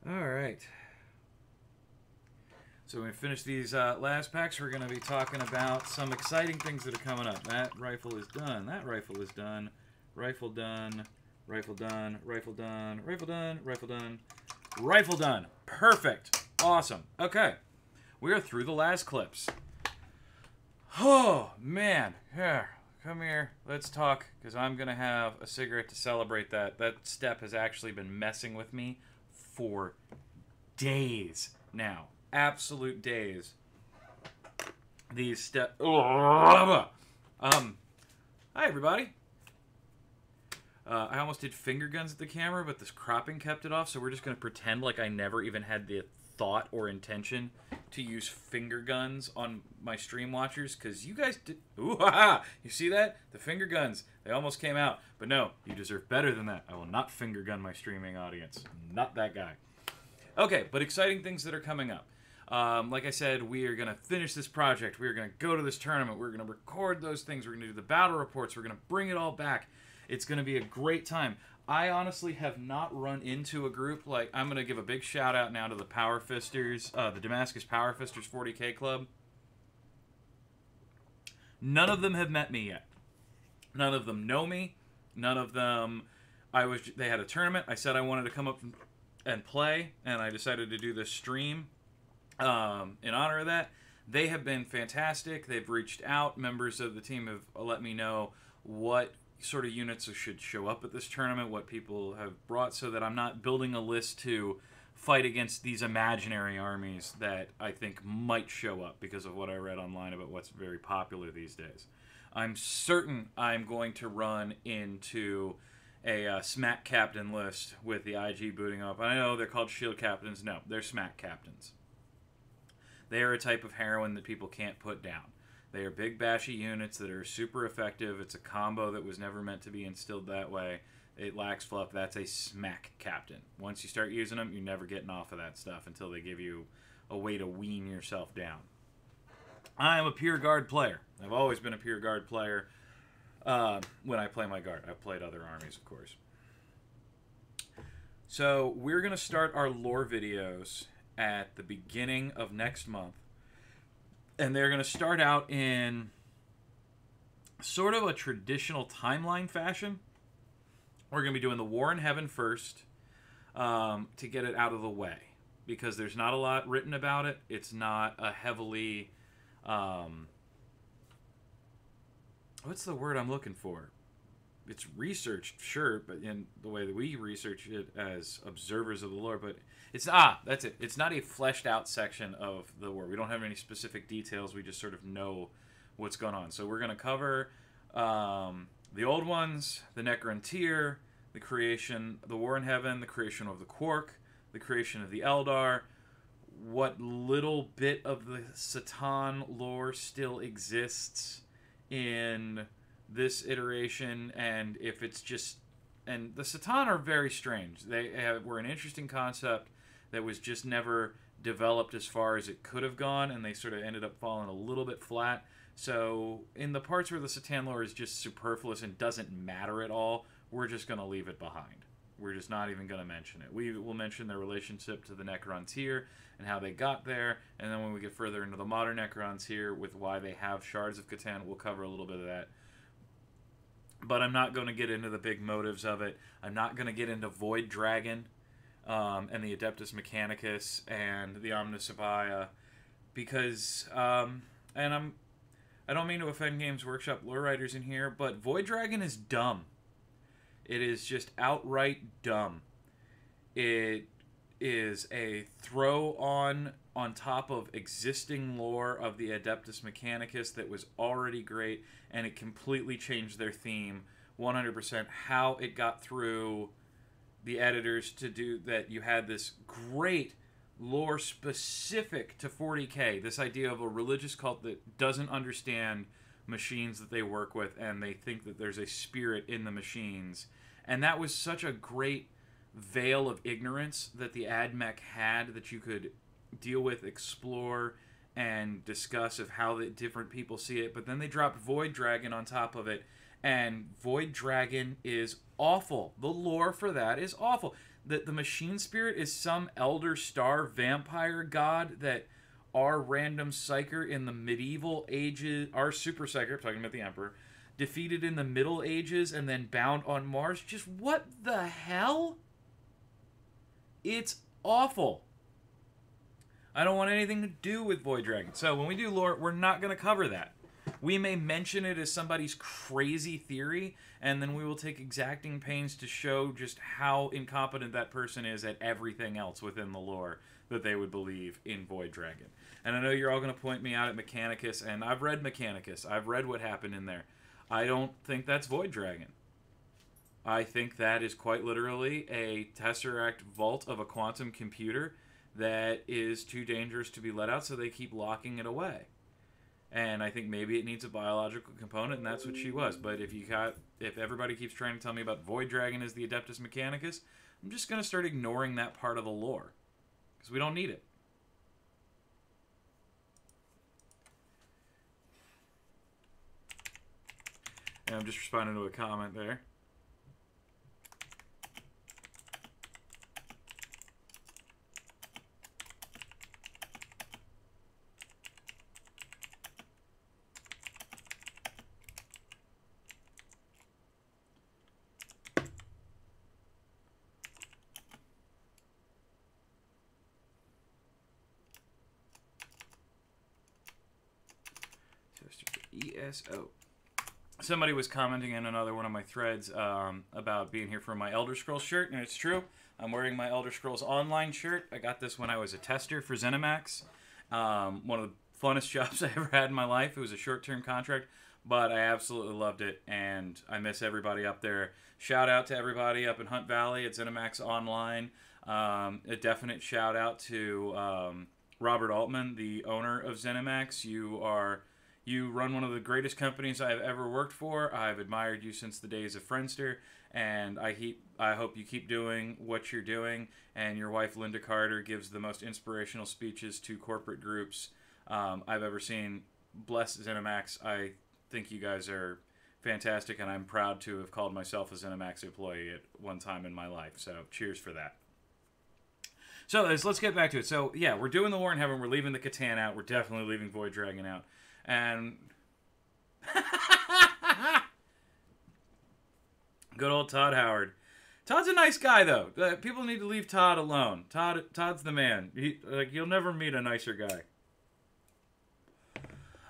All right. So when we finish these last packs, we're going to be talking about some exciting things that are coming up. That rifle is done. That rifle is done. Rifle done. Rifle done. Rifle done. Rifle done. Rifle done. Rifle done. Perfect. Awesome. Okay. We are through the last clips. Oh, man. Yeah. come here. Let's talk, because I'm going to have a cigarette to celebrate that. That step has actually been messing with me for days now. Absolute days. These steps... Hi, everybody. I almost did finger guns at the camera, but this cropping kept it off, so we're just going to pretend like I never even had the thought or intention to use finger guns on my stream watchers, because you guys did... Ooh, ha, ha! You see that? The finger guns. They almost came out. But no, you deserve better than that. I will not finger gun my streaming audience. I'm not that guy. Okay, but exciting things that are coming up. Like I said, we are going to finish this project. We are going to go to this tournament. We're going to record those things. We're going to do the battle reports. We're going to bring it all back. It's going to be a great time. I honestly have not run into a group like... I'm going to give a big shout out now to the Power Fisters, the Damascus Power Fisters 40K Club. None of them have met me yet. None of them know me. None of them... They had a tournament. I said I wanted to come up and play, and I decided to do this stream in honor of that. They have been fantastic. They've reached out. Members of the team have let me know what sort of units should show up at this tournament, what people have brought, so that I'm not building a list to fight against these imaginary armies that I think might show up because of what I read online about what's very popular these days. I'm certain I'm going to run into a smack captain list with the IG booting up. I know they're called shield captains. No, they're smack captains. They are a type of heroine that people can't put down. They are big bashy units that are super effective. It's a combo that was never meant to be instilled that way. It lacks fluff. That's a smack captain. Once you start using them, you're never getting off of that stuff until they give you a way to wean yourself down. I am a pure guard player. I've always been a pure guard player when I play my guard. I've played other armies, of course. So we're going to start our lore videos at the beginning of next month. And they're going to start out in sort of a traditional timeline fashion. We're going to be doing the War in Heaven first to get it out of the way. Because there's not a lot written about it. It's not a heavily... what's the word I'm looking for? It's researched, sure, but in the way that we research it as observers of the lore, but it's that's it. It's not a fleshed out section of the war. We don't have any specific details. We just sort of know what's going on. So we're going to cover the old ones, the Necrontyr, the creation, the War in Heaven, the creation of the Quark, the creation of the Eldar, what little bit of the Satan lore still exists in this iteration, and if it's just... And the Satan are very strange. They were an interesting concept that was just never developed as far as it could have gone, and they sort of ended up falling a little bit flat. So in the parts where the Satan lore is just superfluous and doesn't matter at all, we're just going to leave it behind. We're just not even going to mention it. We will mention their relationship to the Necrontyr and how they got there, and then when we get further into the modern Necrontyr with why they have Shards of Catan, we'll cover a little bit of that. But I'm not going to get into the big motives of it. I'm not going to get into Void Dragon and the Adeptus Mechanicus and the Omniscience because, and I don't mean to offend Games Workshop lore writers in here, but Void Dragon is dumb. It is just outright dumb. It is a throw-on top of existing lore of the Adeptus Mechanicus that was already great, and it completely changed their theme 100%. How it got through the editors to do that, you had this great lore specific to 40K, this idea of a religious cult that doesn't understand machines that they work with, and they think that there's a spirit in the machines. And that was such a great veil of ignorance that the AdMech had that you could deal with, explore, and discuss of how the different people see it. But then they dropped Void Dragon on top of it, and Void Dragon is awful. The lore for that is awful. The machine spirit is some Elder Star vampire god that our random psyker in the medieval ages, our super psyker, talking about the Emperor, defeated in the Middle Ages and then bound on Mars. Just what the hell? It's awful. I don't want anything to do with Void Dragon. So when we do lore, we're not going to cover that. We may mention it as somebody's crazy theory, and then we will take exacting pains to show just how incompetent that person is at everything else within the lore that they would believe in Void Dragon. And I know you're all going to point me out at Mechanicus, and I've read Mechanicus. I've read what happened in there. I don't think that's Void Dragon. I think that is quite literally a Tesseract vault of a quantum computer that is too dangerous to be let out, so they keep locking it away. And I think maybe it needs a biological component, and that's what she was. But if everybody keeps trying to tell me about Void Dragon as the Adeptus Mechanicus, I'm just going to start ignoring that part of the lore. Because we don't need it. And I'm just responding to a comment there. ESO. Somebody was commenting in another one of my threads about being here for my Elder Scrolls shirt, and it's true. I'm wearing my Elder Scrolls Online shirt. I got this when I was a tester for ZeniMax. One of the funnest jobs I ever had in my life. It was a short-term contract, but I absolutely loved it, and I miss everybody up there. Shout out to everybody up in Hunt Valley at ZeniMax Online. A definite shout out to Robert Altman, the owner of ZeniMax. You run one of the greatest companies I've ever worked for. I've admired you since the days of Friendster, and I hope you keep doing what you're doing. And your wife, Linda Carter, gives the most inspirational speeches to corporate groups I've ever seen. Bless ZeniMax. I think you guys are fantastic, and I'm proud to have called myself a ZeniMax employee at one time in my life. So cheers for that. So let's get back to it. So yeah, we're doing the War in Heaven. We're leaving the Catan out. We're definitely leaving Void Dragon out. And good old Todd Howard. Todd's a nice guy, though. People need to leave Todd alone. Todd's the man. You'll never meet a nicer guy.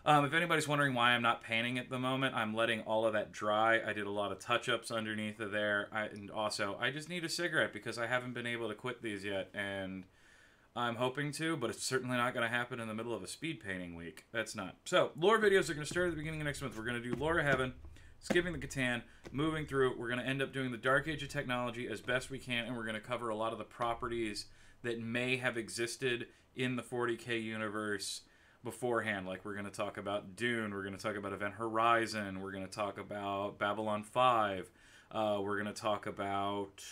If anybody's wondering why I'm not painting at the moment, I'm letting all of that dry. I did a lot of touch-ups underneath of there. And also, I just need a cigarette because I haven't been able to quit these yet. And I'm hoping to, but it's certainly not going to happen in the middle of a speed painting week. That's not. So, lore videos are going to start at the beginning of next month. We're going to do Lore of Heaven, skipping the Catan, moving through it. We're going to end up doing the Dark Age of technology as best we can, and we're going to cover a lot of the properties that may have existed in the 40K universe beforehand. Like, we're going to talk about Dune, we're going to talk about Event Horizon, we're going to talk about Babylon 5, we're going to talk about...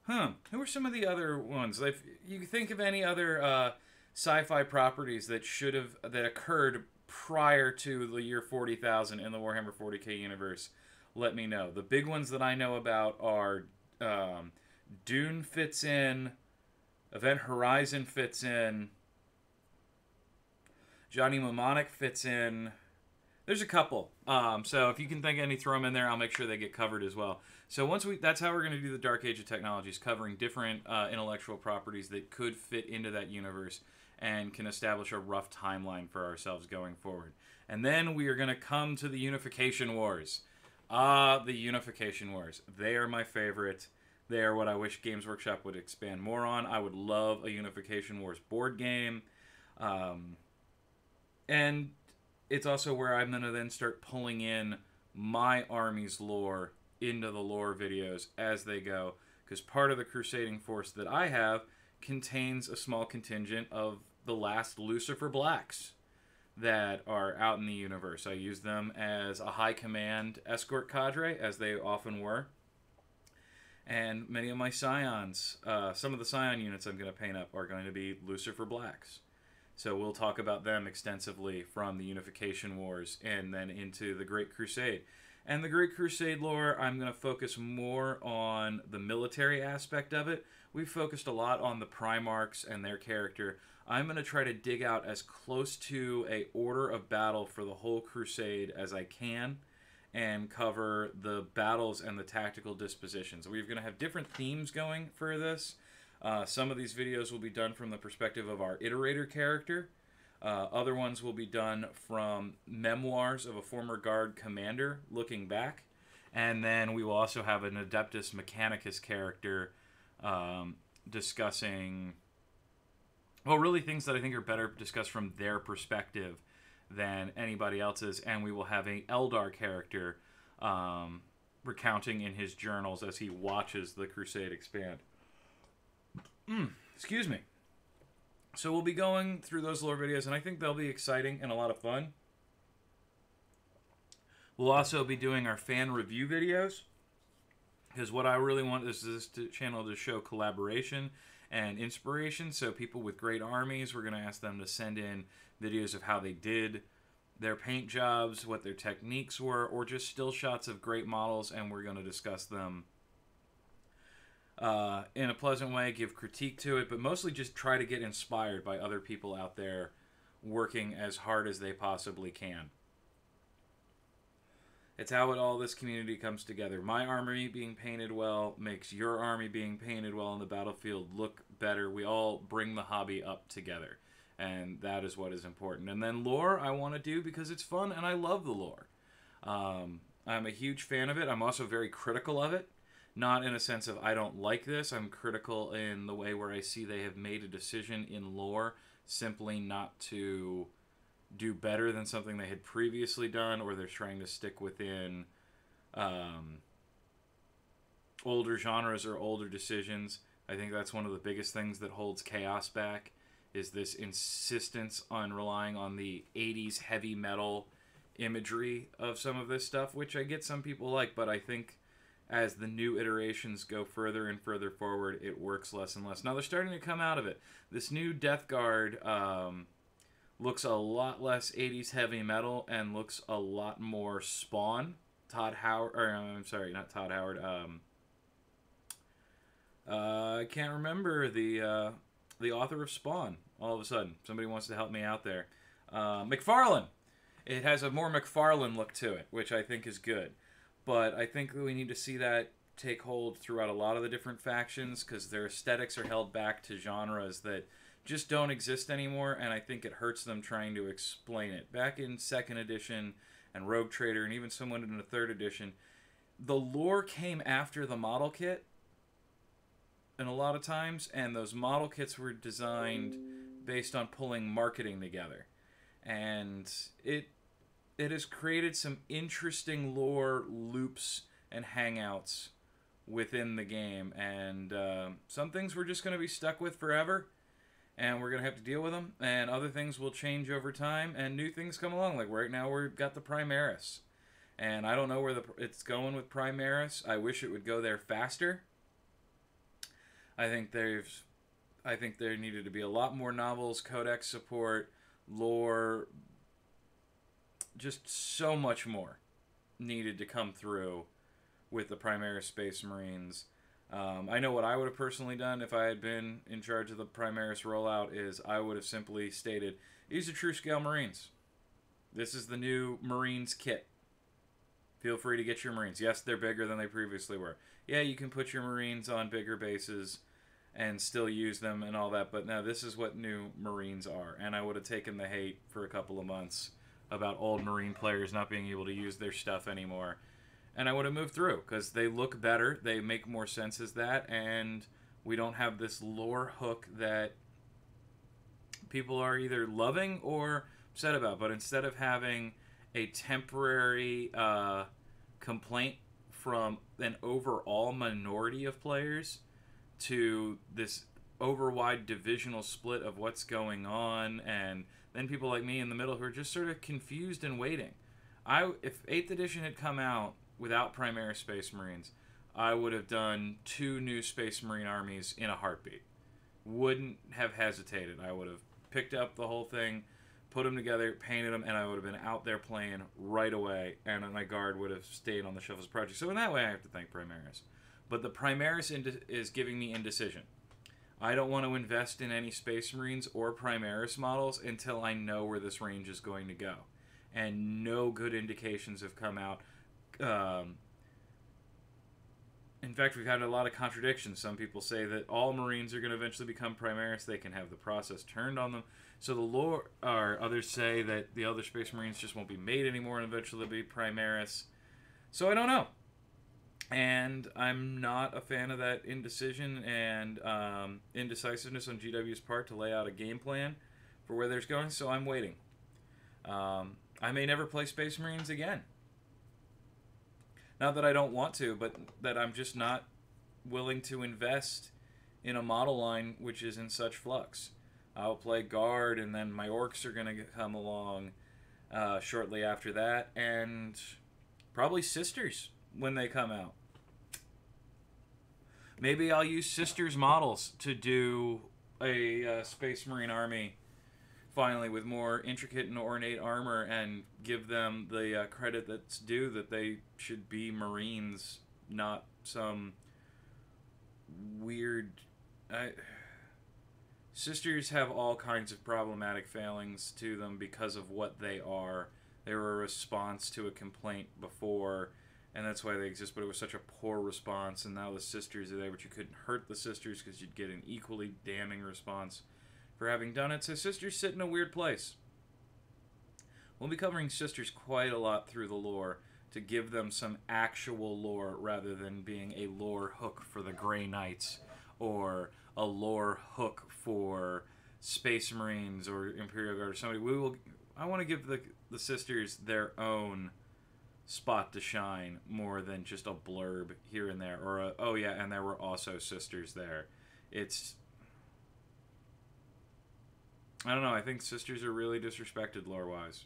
Who are some of the other ones? If you think of any other sci-fi properties that occurred prior to the year 40,000 in the Warhammer 40K universe, let me know. The big ones that I know about are Dune fits in, Event Horizon fits in, Johnny Mnemonic fits in. There's a couple. So if you can think of any, throw them in there. I'll make sure they get covered as well. So that's how we're going to do the Dark Age of Technologies, covering different intellectual properties that could fit into that universe and can establish a rough timeline for ourselves going forward. And then we are going to come to the Unification Wars. The Unification Wars. They are my favorite. They are what I wish Games Workshop would expand more on. I would love a Unification Wars board game. And it's also where I'm going to then start pulling in my army's lore into the lore videos as they go, because part of the crusading force that I have contains a small contingent of the last Lucifer Blacks that are out in the universe. I use them as a high command escort cadre, as they often were. And many of my Scions, some of the Scion units I'm going to paint up are going to be Lucifer Blacks. So we'll talk about them extensively from the Unification Wars and then into the Great Crusade. And the Great Crusade lore, I'm going to focus more on the military aspect of it. We've focused a lot on the Primarchs and their character. I'm going to try to dig out as close to a order of battle for the whole Crusade as I can and cover the battles and the tactical dispositions. We're going to have different themes going for this. Some of these videos will be done from the perspective of our Iterator character. Other ones will be done from memoirs of a former guard commander looking back. And then we will also have an Adeptus Mechanicus character discussing, well, really things that I think are better discussed from their perspective than anybody else's. And we will have an Eldar character recounting in his journals as he watches the Crusade expand. Excuse me. So we'll be going through those lore videos, and I think they'll be exciting and a lot of fun. We'll also be doing our fan review videos, because what I really want is this channel to show collaboration and inspiration. So people with great armies, we're going to ask them to send in videos of how they did their paint jobs, what their techniques were, or just still shots of great models, and we're going to discuss them in a pleasant way, give critique to it, but mostly just try to get inspired by other people out there working as hard as they possibly can. It's how all this community comes together. My army being painted well makes your army being painted well on the battlefield look better. We all bring the hobby up together, and that is what is important. And then lore I want to do because it's fun, and I love the lore. I'm a huge fan of it. I'm also very critical of it. Not in a sense of I don't like this. I'm critical in the way where I see they have made a decision in lore simply not to do better than something they had previously done, or they're trying to stick within older genres or older decisions. I think that's one of the biggest things that holds Chaos back, is this insistence on relying on the 80s heavy metal imagery of some of this stuff, which I get some people like, but I think as the new iterations go further and further forward, it works less and less. Now they're starting to come out of it. This new Death Guard looks a lot less 80s heavy metal and looks a lot more Spawn. Todd Howard, or I'm sorry, not Todd Howard. I can't remember the author of Spawn. All of a sudden, somebody wants to help me out there. McFarlane. It has a more McFarlane look to it, which I think is good. But I think that we need to see that take hold throughout a lot of the different factions, because their aesthetics are held back to genres that just don't exist anymore, and I think it hurts them trying to explain it. Back in 2nd edition and Rogue Trader, and even somewhat in the 3rd edition, the lore came after the model kit, and a lot of times, and those model kits were designed based on pulling marketing together. And it has created some interesting lore loops and hangouts within the game, and some things we're just going to be stuck with forever, and we're going to have to deal with them, and other things will change over time, and new things come along. Like right now we've got the Primaris, and I don't know where it's going with Primaris. I wish it would go there faster. I think there needed to be a lot more novels, codex support, lore, just so much more needed to come through with the Primaris Space Marines. I know what I would have personally done if I had been in charge of the Primaris rollout is I would have simply stated, these are true scale Marines. This is the new Marines kit. Feel free to get your Marines. Yes, they're bigger than they previously were. Yeah, you can put your Marines on bigger bases and still use them and all that, but now this is what new Marines are. And I would have taken the hate for a couple of months about old Marine players not being able to use their stuff anymore. And I would have moved through, because they look better, they make more sense as that, and we don't have this lore hook that people are either loving or upset about. But instead of having a temporary complaint from an overall minority of players to this overwide divisional split of what's going on, and then people like me in the middle who are just sort of confused and waiting. If 8th edition had come out without Primaris Space Marines, I would have done 2 new Space Marine armies in a heartbeat. Wouldn't have hesitated. I would have picked up the whole thing, put them together, painted them, and I would have been out there playing right away, and my guard would have stayed on the Shuffles project. So in that way, I have to thank Primaris. But the Primaris is giving me indecision. I don't want to invest in any Space Marines or Primaris models until I know where this range is going to go. And no good indications have come out in fact, we've had a lot of contradictions. Some people say that all Marines are going to eventually become Primaris. They can have the process turned on them. So the lore, or others say that the other Space Marines just won't be made anymore and eventually be Primaris. So I don't know. And I'm not a fan of that indecision and indecisiveness on GW's part to lay out a game plan for where there's going, so I'm waiting. I may never play Space Marines again. Not that I don't want to, but that I'm just not willing to invest in a model line which is in such flux. I'll play Guard, and then my Orcs are going to come along shortly after that, and probably Sisters when they come out. Maybe I'll use Sisters models to do a Space Marine army finally with more intricate and ornate armor and give them the credit that's due, that they should be Marines, not some weird... Sisters have all kinds of problematic failings to them because of what they are. They were a response to a complaint before, and that's why they exist, but it was such a poor response, and now the Sisters are there, but you couldn't hurt the Sisters because you'd get an equally damning response for having done it. So Sisters sit in a weird place. We'll be covering Sisters quite a lot through the lore to give them some actual lore rather than being a lore hook for the Grey Knights or a lore hook for Space Marines or Imperial Guard or somebody. I want to give the Sisters their own spot to shine more than just a blurb here and there, or oh yeah, and there were also Sisters there. I don't know, I think Sisters are really disrespected lore-wise.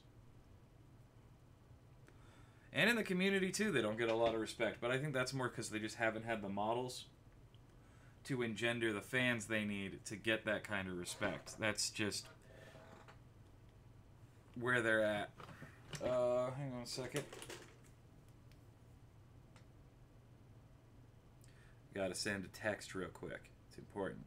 And in the community, too, they don't get a lot of respect. But I think that's more because they just haven't had the models to engender the fans they need to get that kind of respect. That's just where they're at. Hang on a second. Gotta send a text real quick. It's important.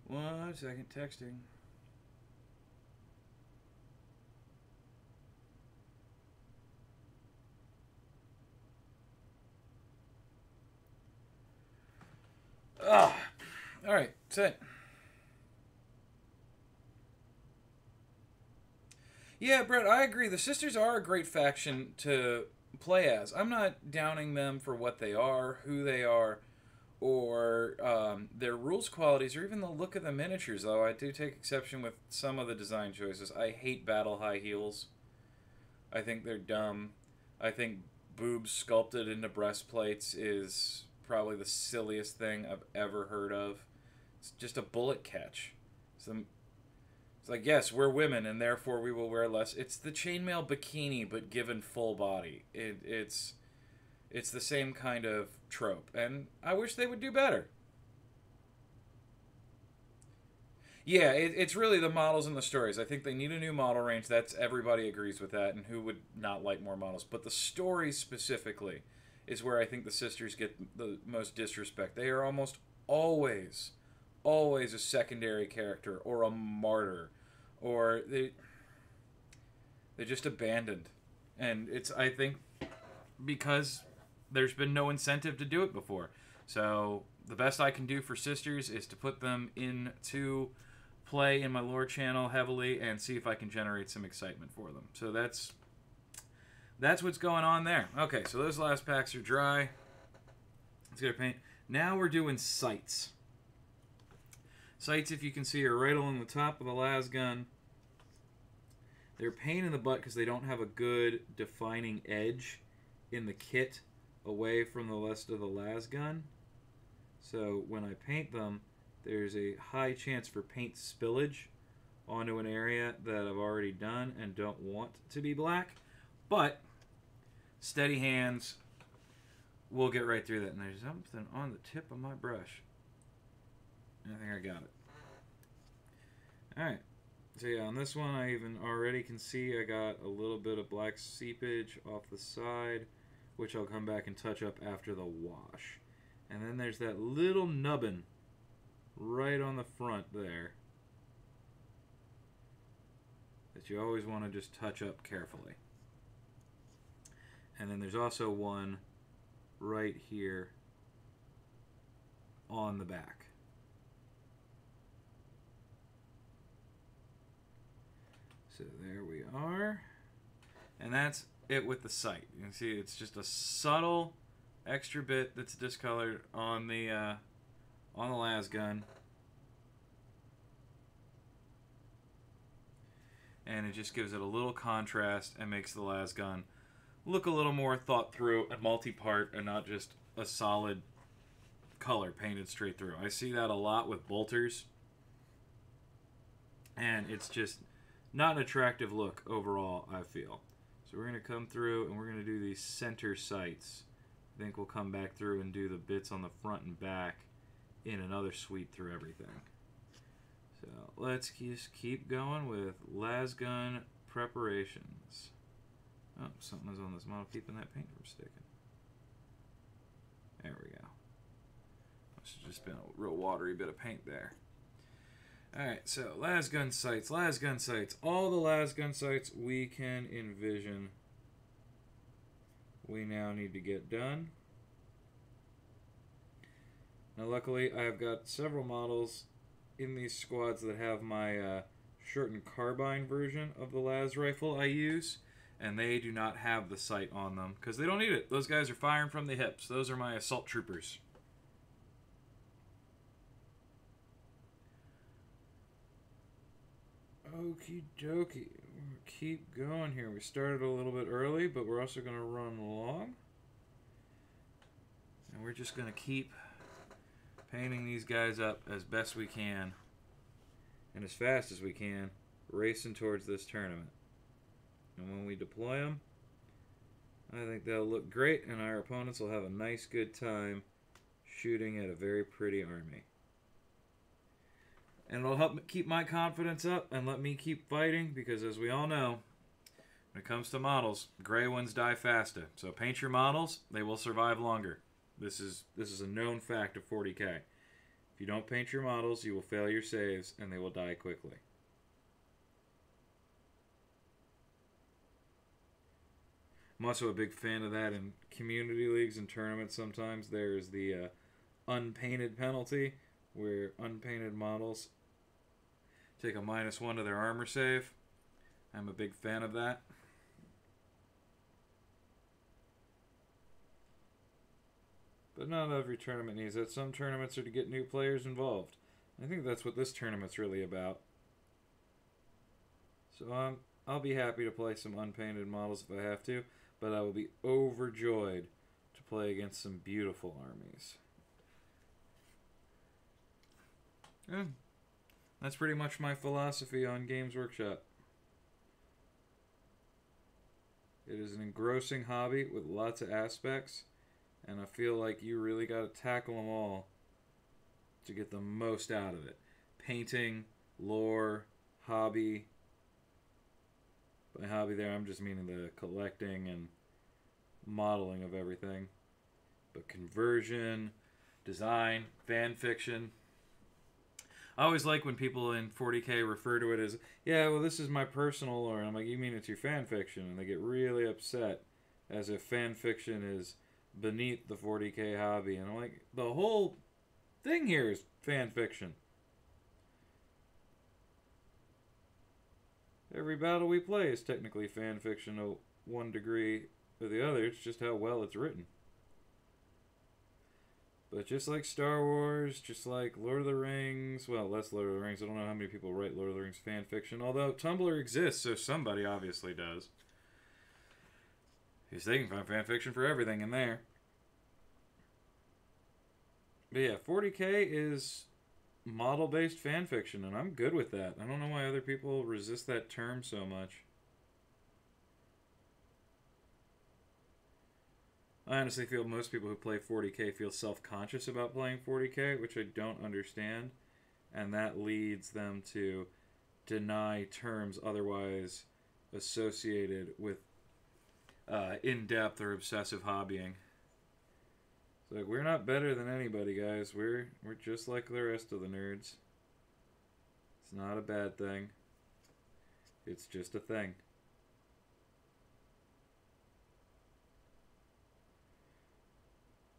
1 second, texting. Ah, all right, set. Yeah, Brett, I agree. The Sisters are a great faction to play as. I'm not downing them for what they are, who they are, or their rules qualities, or even the look of the miniatures, though I do take exception with some of the design choices. I hate battle high heels. I think they're dumb. I think boobs sculpted into breastplates is probably the silliest thing I've ever heard of. It's just a bullet catch. It's like, yes, we're women, and therefore we will wear less. It's the chainmail bikini, but given full body. It's the same kind of trope, and I wish they would do better. Yeah, it's really the models and the stories. I think they need a new model range. Everybody agrees with that, and who would not like more models? But the stories specifically is where I think the Sisters get the most disrespect. They are almost always a secondary character or a martyr, or they're just abandoned. And it's, I think, because there's been no incentive to do it before. So the best I can do for Sisters is to put them into play in my lore channel heavily and see if I can generate some excitement for them. So that's what's going on there. Okay, so those last packs are dry. Let's get our paint. Now we're doing sights. Sights, if you can see, are right along the top of the las gun. They're a pain in the butt because they don't have a good defining edge in the kit away from the rest of the las gun. So when I paint them, there's a high chance for paint spillage onto an area that I've already done and don't want to be black. But steady hands will get right through that. And there's something on the tip of my brush. I think I got it. Alright. So yeah, on this one I even already can see I got a little bit of black seepage off the side, which I'll come back and touch up after the wash. And then there's that little nubbin right on the front there. that you always want to just touch up carefully. And then there's also one right here on the back. So there we are. And that's it with the sight. You can see it's just a subtle extra bit that's discolored on the las gun. And it just gives it a little contrast and makes the las gun look a little more thought through and multi-part and not just a solid color painted straight through. I see that a lot with bolters, and it's just not an attractive look overall, I feel. So we're going to come through and we're going to do these center sights. I think we'll come back through and do the bits on the front and back in another sweep through everything. So let's just keep going with las gun preparations. Oh, something is on this model keeping that paint from sticking. There we go. Must have just been a real watery bit of paint there. Alright, so las gun sights, las gun sights. All the las gun sights we can envision we now need to get done. Now luckily I've got several models in these squads that have my shortened carbine version of the las rifle I use, and they do not have the sight on them because they don't need it. Those guys are firing from the hips. Those are my assault troopers. Okie dokie. Keep going here. We started a little bit early, but we're also going to run along. And we're just going to keep painting these guys up as best we can and as fast as we can, racing towards this tournament. And when we deploy them, I think they'll look great, and our opponents will have a nice, good time shooting at a very pretty army. And it'll help keep my confidence up and let me keep fighting, because as we all know, when it comes to models, gray ones die faster. So paint your models, they will survive longer. This is a known fact of 40K. If you don't paint your models, you will fail your saves, and they will die quickly. I'm also a big fan of that in community leagues and tournaments. Sometimes there's the unpainted penalty, where unpainted models take a -1 to their armor save. I'm a big fan of that. But not every tournament needs it. Some tournaments are to get new players involved. I think that's what this tournament's really about. So I'll be happy to play some unpainted models if I have to, but I will be overjoyed to play against some beautiful armies. Yeah. That's pretty much my philosophy on Games Workshop. It is an engrossing hobby with lots of aspects, and I feel like you really got to tackle them all to get the most out of it. Painting, lore, hobby. By hobby there, I'm just meaning the collecting and modeling of everything. But conversion, design, fan fiction. I always like when people in 40K refer to it as, yeah, well, this is my personal lore. And I'm like, you mean it's your fan fiction? And they get really upset as if fan fiction is beneath the 40K hobby. And I'm like, the whole thing here is fan fiction. Every battle we play is technically fan fiction to one degree or the other. It's just how well it's written. But just like Star Wars, just like Lord of the Rings, well, less Lord of the Rings. I don't know how many people write Lord of the Rings fan fiction, although Tumblr exists, so somebody obviously does. Because they can find fan fiction for everything in there. But yeah, 40K is model-based fan fiction, and I'm good with that. I don't know why other people resist that term so much. I honestly feel most people who play 40K feel self-conscious about playing 40K, which I don't understand, and that leads them to deny terms otherwise associated with in-depth or obsessive hobbying. It's like, we're not better than anybody, guys. We're just like the rest of the nerds. It's not a bad thing. It's just a thing.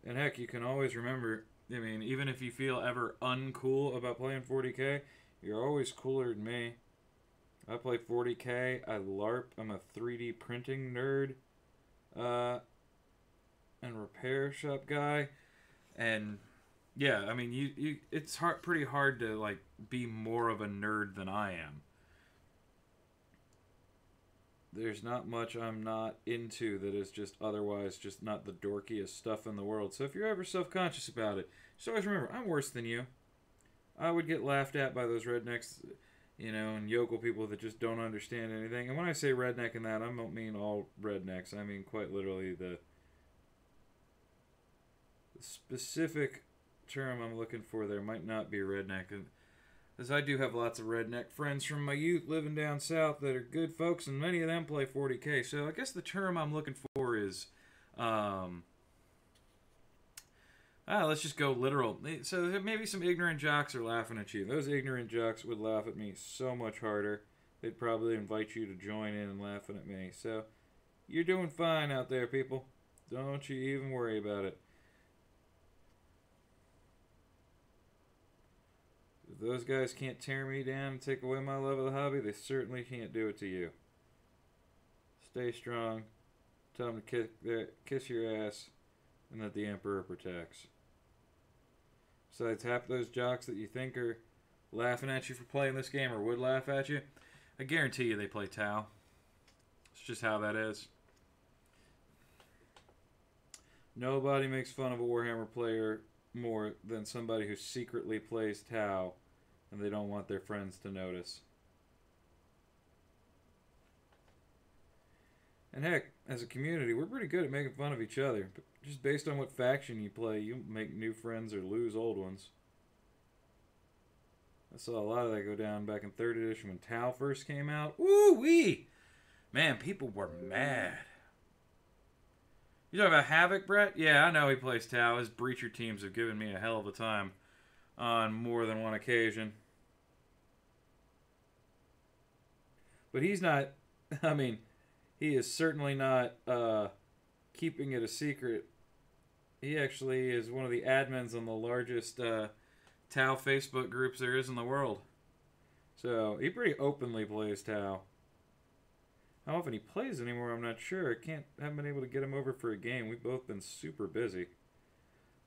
And heck, you can always remember, I mean, even if you feel ever uncool about playing 40K, you're always cooler than me. I play 40K, I LARP, I'm a 3D printing nerd, and repair shop guy, and yeah, I mean, it's pretty hard to, like, be more of a nerd than I am. There's not much I'm not into that is just otherwise just not the dorkiest stuff in the world. So if you're ever self-conscious about it, just always remember, I'm worse than you. I would get laughed at by those rednecks, you know, and yokel people that just don't understand anything. And when I say redneck and that, I don't mean all rednecks. I mean quite literally the specific term I'm looking for there might not be redneck. As I do have lots of redneck friends from my youth living down south that are good folks, and many of them play 40K. So I guess the term I'm looking for is, let's just go literal. So maybe some ignorant jocks are laughing at you. Those ignorant jocks would laugh at me so much harder. They'd probably invite you to join in and laughing at me. So you're doing fine out there, people. Don't you even worry about it. If those guys can't tear me down and take away my love of the hobby, they certainly can't do it to you. Stay strong. Tell them to kiss your ass, and that the Emperor protects. Besides, half those jocks that you think are laughing at you for playing this game or would laugh at you, I guarantee you they play Tau. It's just how that is. Nobody makes fun of a Warhammer player more than somebody who secretly plays Tau and they don't want their friends to notice. And heck, as a community, we're pretty good at making fun of each other. But just based on what faction you play, you make new friends or lose old ones. I saw a lot of that go down back in 3rd edition when Tau first came out. Woo-wee! Man, people were mad. You talking about Havoc, Brett? Yeah, I know he plays Tau. His Breacher teams have given me a hell of a time on more than one occasion. But he's not, I mean, he is certainly not keeping it a secret. He actually is one of the admins on the largest Tau Facebook groups there is in the world. So he pretty openly plays Tau. How often he plays anymore, I'm not sure. Haven't been able to get him over for a game. We've both been super busy.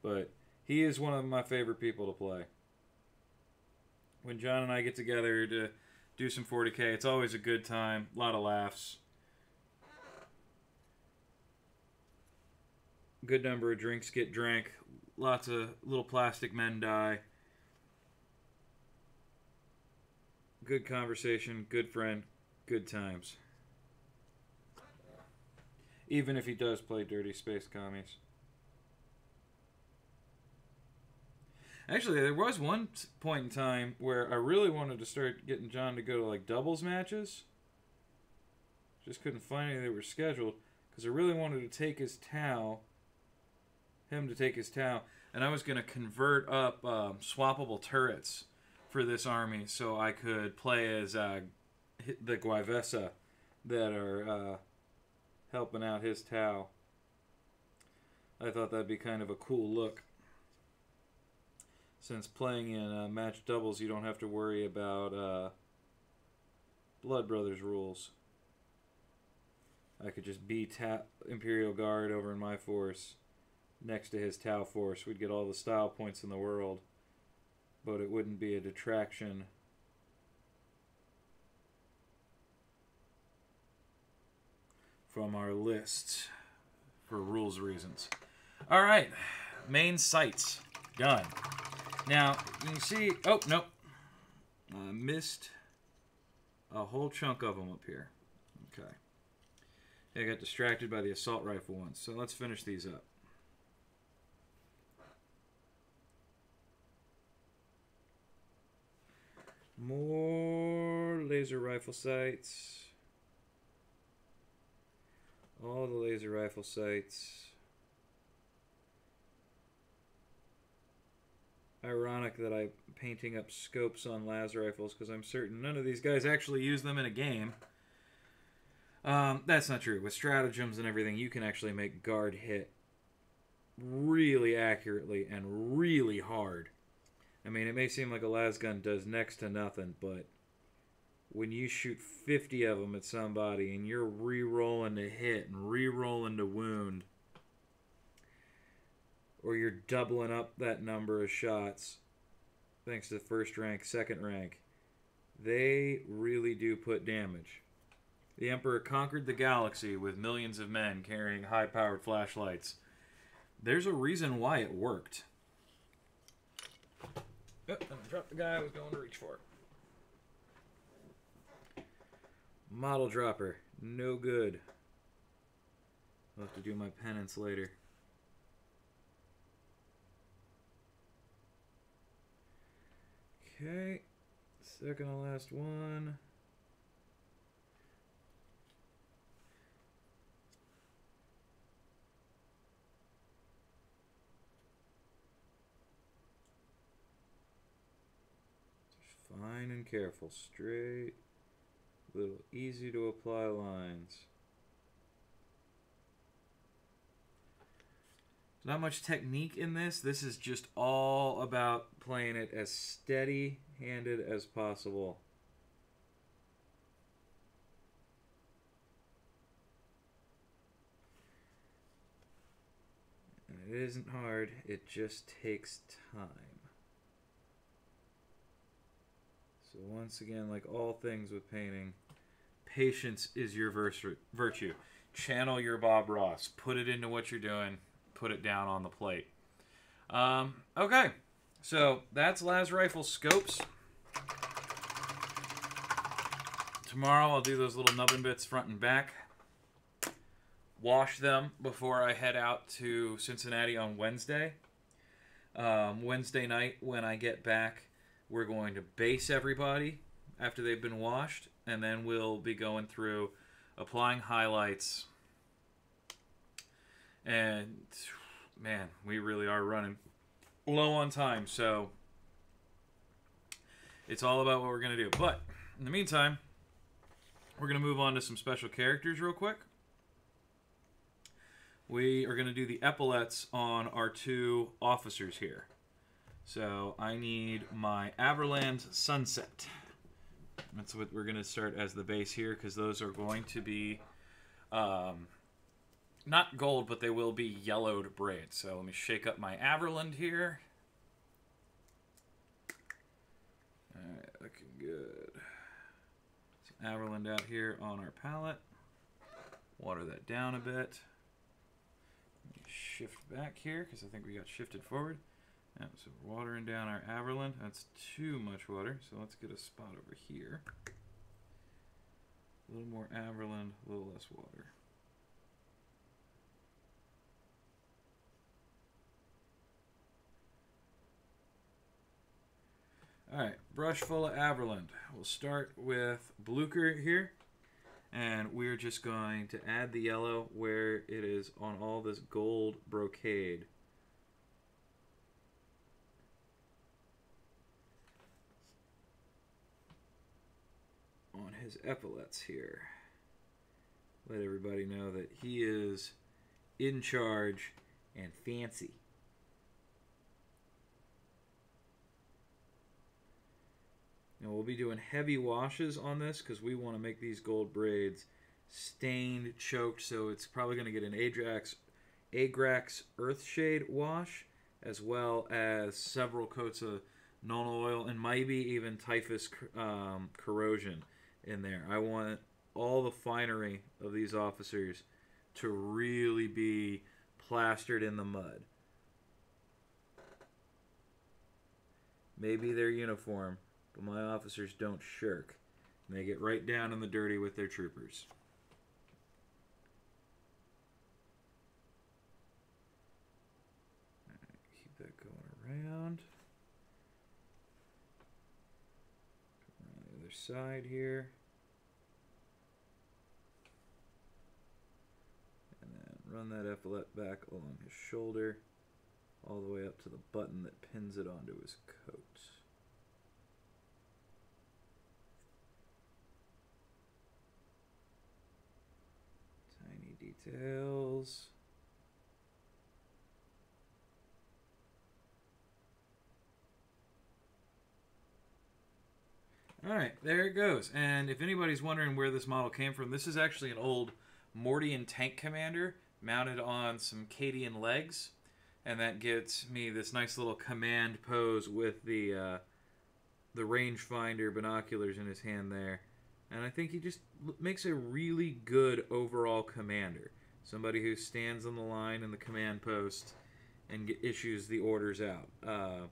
But he is one of my favorite people to play. When John and I get together to do some 40K, it's always a good time. A lot of laughs. Good number of drinks get drank. Lots of little plastic men die. Good conversation, good friend, good times. Even if he does play Dirty Space Commies. Actually, there was one point in time where I really wanted to start getting John to go to like doubles matches. Just couldn't find any that were scheduled because I really wanted to take his Tau. Him to take his Tau. And I was going to convert up swappable turrets for this army so I could play as the Guivesa that are helping out his Tau. I thought that'd be kind of a cool look. Since playing in match doubles, you don't have to worry about Blood Brothers rules. I could just be Imperial Guard over in my force next to his Tau force. We'd get all the style points in the world, but it wouldn't be a detraction from our list for rules reasons. All right, main sites done. Now you see, oh nope, I missed a whole chunk of them up here. Okay, I got distracted by the assault rifle ones, so let's finish these up. More laser rifle sights. All the laser rifle sights. ironic that I'm painting up scopes on las rifles because I'm certain none of these guys actually use them in a game. That's not true. With stratagems and everything, you can actually make guard hit really accurately and really hard. I mean, it may seem like a las gun does next to nothing, but when you shoot 50 of them at somebody and you're re-rolling to hit and re-rolling to wound, or you're doubling up that number of shots thanks to first rank, second rank, they really do put damage. The Emperor conquered the galaxy with millions of men carrying high-powered flashlights. There's a reason why it worked. Oh, and I dropped the guy I was going to reach for. Model dropper. No good. I'll have to do my penance later. Okay. Second to last one. Fine and careful, straight, little easy to apply lines. Not much technique in this. This is just all about playing it as steady-handed as possible. And it isn't hard, it just takes time. So once again, like all things with painting, patience is your virtue. Channel your Bob Ross. Put it into what you're doing. Put it down on the plate. Okay, so that's las rifle scopes. Tomorrow I'll do those little nubbin bits front and back. Wash them before I head out to Cincinnati on Wednesday. Wednesday night when I get back, we're going to base everybody after they've been washed, and then we'll be going through applying highlights. And, man, we really are running low on time, so it's all about what we're going to do. But, in the meantime, we're going to move on to some special characters real quick. We are going to do the epaulets on our two officers here. So I need my Averland Sunset. That's what we're going to start as the base here, because those are going to be not gold, but they will be yellowed braids. So let me shake up my Averland here. Alright, looking good. Some Averland out here on our palette. Water that down a bit. Let me shift back here, because I think we got shifted forward. Yeah, so we're watering down our Averland. That's too much water, so let's get a spot over here. A little more Averland, a little less water. Alright, brush full of Averland. We'll start with Blucher here, and we're just going to add the yellow where it is on all this gold brocade. On his epaulets here. Let everybody know that he is in charge and fancy. Now we'll be doing heavy washes on this because we want to make these gold braids stained, choked, so it's probably going to get an Agrax Earthshade wash, as well as several coats of Nuln Oil and maybe even Typhus corrosion in there. I want all the finery of these officers to really be plastered in the mud. Maybe their uniform, but my officers don't shirk. And they get right down in the dirty with their troopers. All right, keep that going around. Other side here, and then run that epaulet back along his shoulder all the way up to the button that pins it onto his coat. Tiny details. Alright, there it goes. And if anybody's wondering where this model came from, this is actually an old Mortian tank commander mounted on some Cadian legs. And that gets me this nice little command pose with the rangefinder binoculars in his hand there. And I think he just makes a really good overall commander. Somebody who stands on the line in the command post and issues the orders out.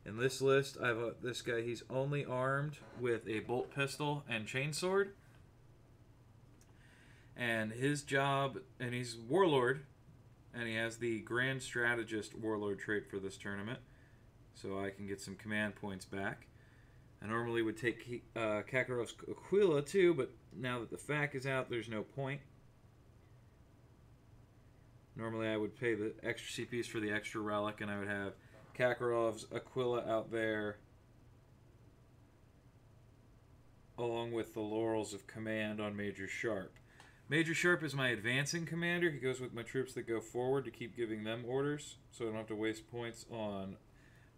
In this list, I have this guy. He's only armed with a bolt pistol and chainsword. And his job, and he's warlord, and he has the Grand Strategist warlord trait for this tournament. So I can get some command points back. I normally would take Kakarov's Aquila too, but now that the FAQ is out, there's no point. Normally I would pay the extra CPs for the extra relic, and I would have Kakarov's Aquila out there along with the Laurels of Command on Major Sharp. Major Sharp is my advancing commander. He goes with my troops that go forward to keep giving them orders, so I don't have to waste points on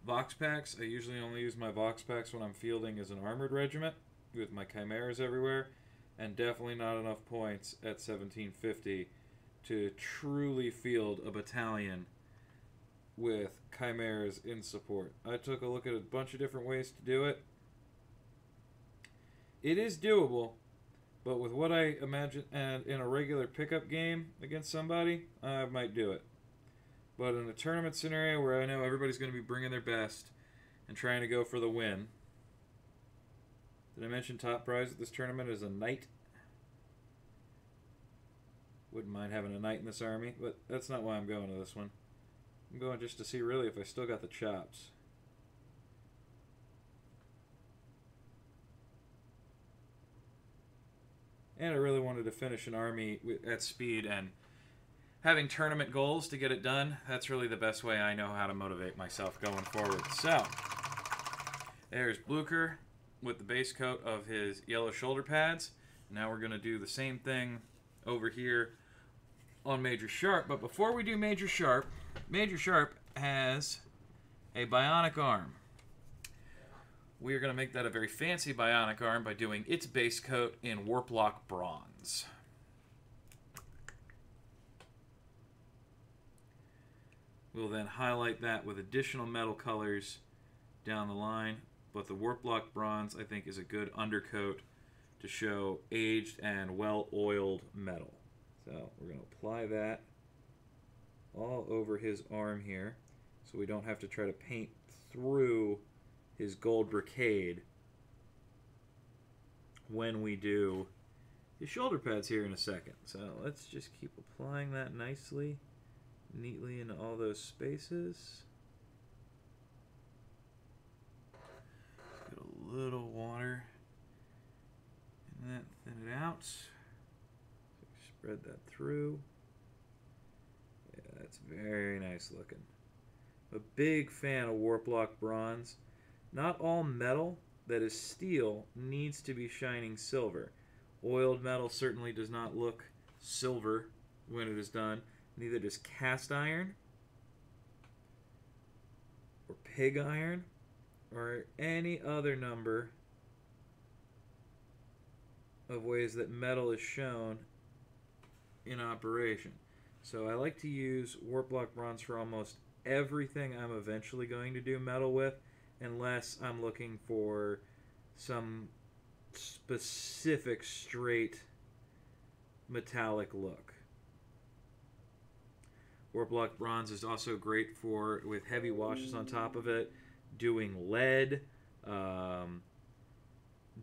Vox Packs. I usually only use my Vox Packs when I'm fielding as an armored regiment with my Chimeras everywhere, and definitely not enough points at 1750 to truly field a battalion with Chimeras in support. I took a look at a bunch of different ways to do it. It is doable, but with what I imagine and in a regular pickup game against somebody, I might do it. But in a tournament scenario where I know everybody's going to be bringing their best and trying to go for the win. Did I mention top prize at this tournament is a knight? Wouldn't mind having a knight in this army, but that's not why I'm going to this one. I'm going just to see really if I still got the chops. And I really wanted to finish an army at speed, and having tournament goals to get it done, that's really the best way I know how to motivate myself going forward. So, there's Blucher with the base coat of his yellow shoulder pads. Now we're going to do the same thing over here on Major Sharp. But before we do Major Sharp has a bionic arm. We are going to make that a very fancy bionic arm by doing its base coat in Warplock Bronze. We'll then highlight that with additional metal colors down the line. But the Warplock Bronze, I think, is a good undercoat to show aged and well-oiled metal. So we're going to apply that all over his arm here, so we don't have to try to paint through his gold brocade when we do his shoulder pads here in a second. So let's just keep applying that nicely, neatly into all those spaces. Get a little water in that, thin it out. Spread that through. Yeah, that's very nice looking. A big fan of Warplock Bronze. Not all metal that is steel needs to be shining silver. Oiled metal certainly does not look silver when it is done. Neither does cast iron or pig iron or any other number of ways that metal is shown in operation. So I like to use Warplock Bronze for almost everything I'm eventually going to do metal with, unless I'm looking for some specific straight metallic look. Warplock Bronze is also great for, with heavy washes on top of it, doing lead,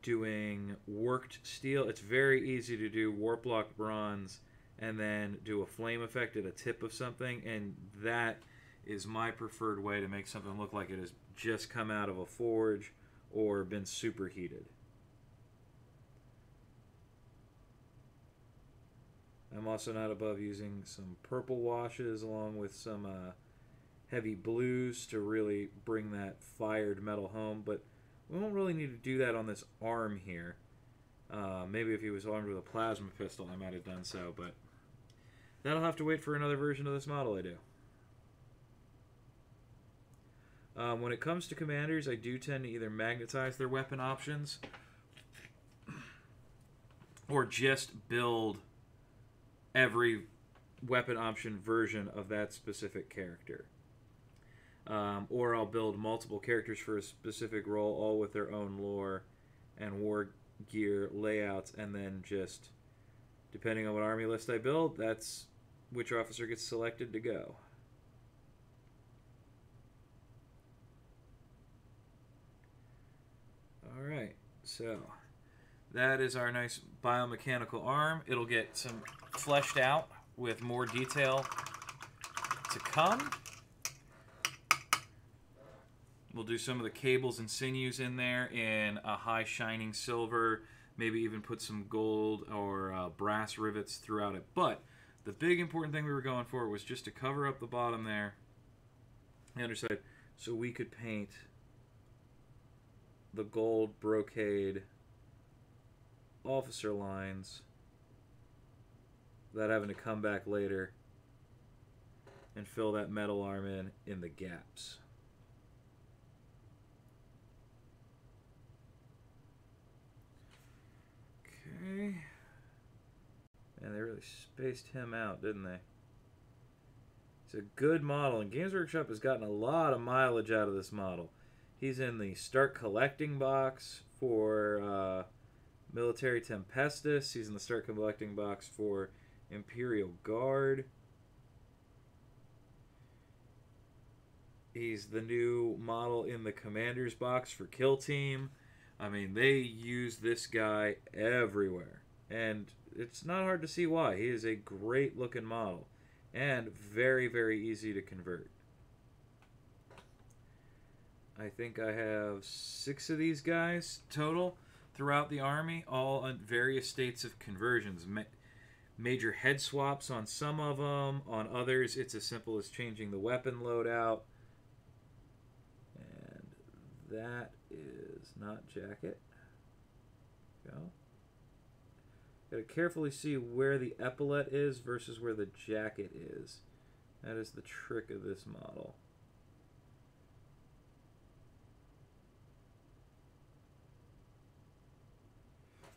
doing worked steel. It's very easy to do Warplock Bronze and then do a flame effect at a tip of something, and that is my preferred way to make something look like it has just come out of a forge or been superheated. I'm also not above using some purple washes along with some heavy blues to really bring that fired metal home, but we won't really need to do that on this arm here. Maybe if he was armed with a plasma pistol, I might have done so, but that'll have to wait for another version of this model I do. When it comes to commanders, I do tend to either magnetize their weapon options or just build every weapon option version of that specific character. Or I'll build multiple characters for a specific role, all with their own lore and war gear layouts, and then just, depending on what army list I build, that's which officer gets selected to go. Alright, so that is our nice biomechanical arm. It'll get some fleshed out with more detail to come. We'll do some of the cables and sinews in there in a high shining silver, maybe even put some gold or brass rivets throughout it. But the big important thing we were going for was just to cover up the bottom there, the underside, so we could paint the gold brocade officer lines without having to come back later and fill that metal arm in the gaps. Okay. And they really spaced him out, didn't they? It's a good model, and Games Workshop has gotten a lot of mileage out of this model. He's in the Start Collecting box for Military Tempestus. He's in the Start Collecting box for Imperial Guard. He's the new model in the Commander's box for Kill Team. I mean, they use this guy everywhere. And it's not hard to see why. He is a great looking model. And very, very easy to convert. I think I have 6 of these guys total throughout the army, all on various states of conversions. Major head swaps on some of them. On others, it's as simple as changing the weapon loadout. And that is not jacket. Go. Gotta carefully see where the epaulette is versus where the jacket is. That is the trick of this model.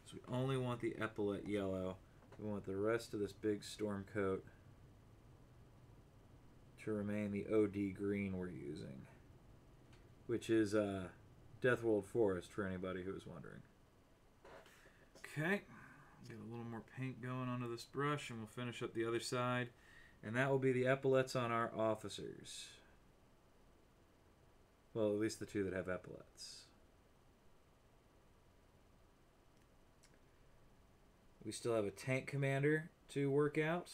So we only want the epaulette yellow. We want the rest of this big storm coat to remain the OD green we're using, which is Deathworld Forest for anybody who is wondering. Okay, get a little more paint going onto this brush and we'll finish up the other side. And that will be the epaulettes on our officers. Well, at least the 2 that have epaulettes. We still have a tank commander to work out.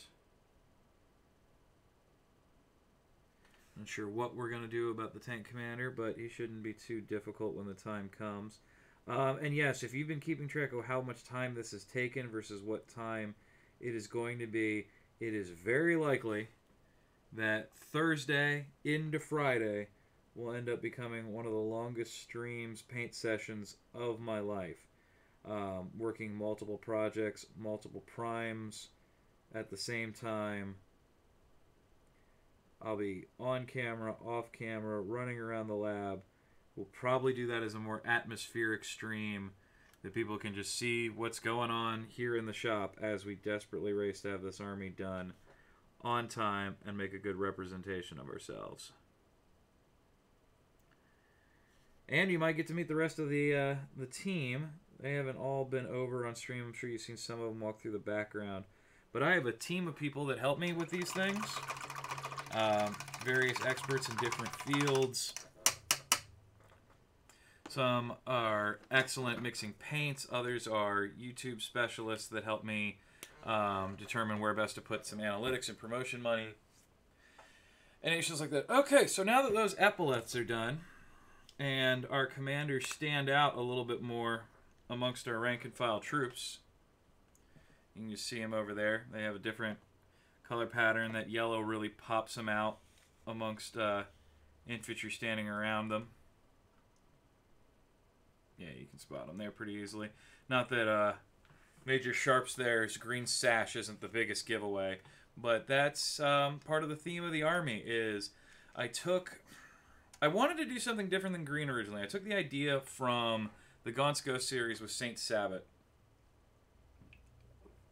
Not sure what we're going to do about the tank commander, but he shouldn't be too difficult when the time comes. And yes, if you've been keeping track of how much time this has taken versus what time it is going to be, it is very likely that Thursday into Friday will end up becoming one of the longest streams, paint sessions of my life. Working multiple projects, multiple primes at the same time. I'll be on camera, off camera, running around the lab. We'll probably do that as a more atmospheric stream that people can just see what's going on here in the shop as we desperately race to have this army done on time and make a good representation of ourselves. And you might get to meet the rest of the team. They haven't all been over on stream. I'm sure you've seen some of them walk through the background. But I have a team of people that help me with these things. Various experts in different fields. Some are excellent mixing paints. Others are YouTube specialists that help me determine where best to put some analytics and promotion money. And it's just like that. Okay, so now that those epaulettes are done, and our commanders stand out a little bit more amongst our rank and file troops. You can just see them over there. They have a different color pattern. That yellow really pops them out amongst infantry standing around them. Yeah, you can spot them there pretty easily. Not that Major Sharp's there's green sash isn't the biggest giveaway, but that's part of the theme of the army. Is I wanted to do something different than green originally. I took the idea from the Gaunt's Ghost series with Saint Sabbat.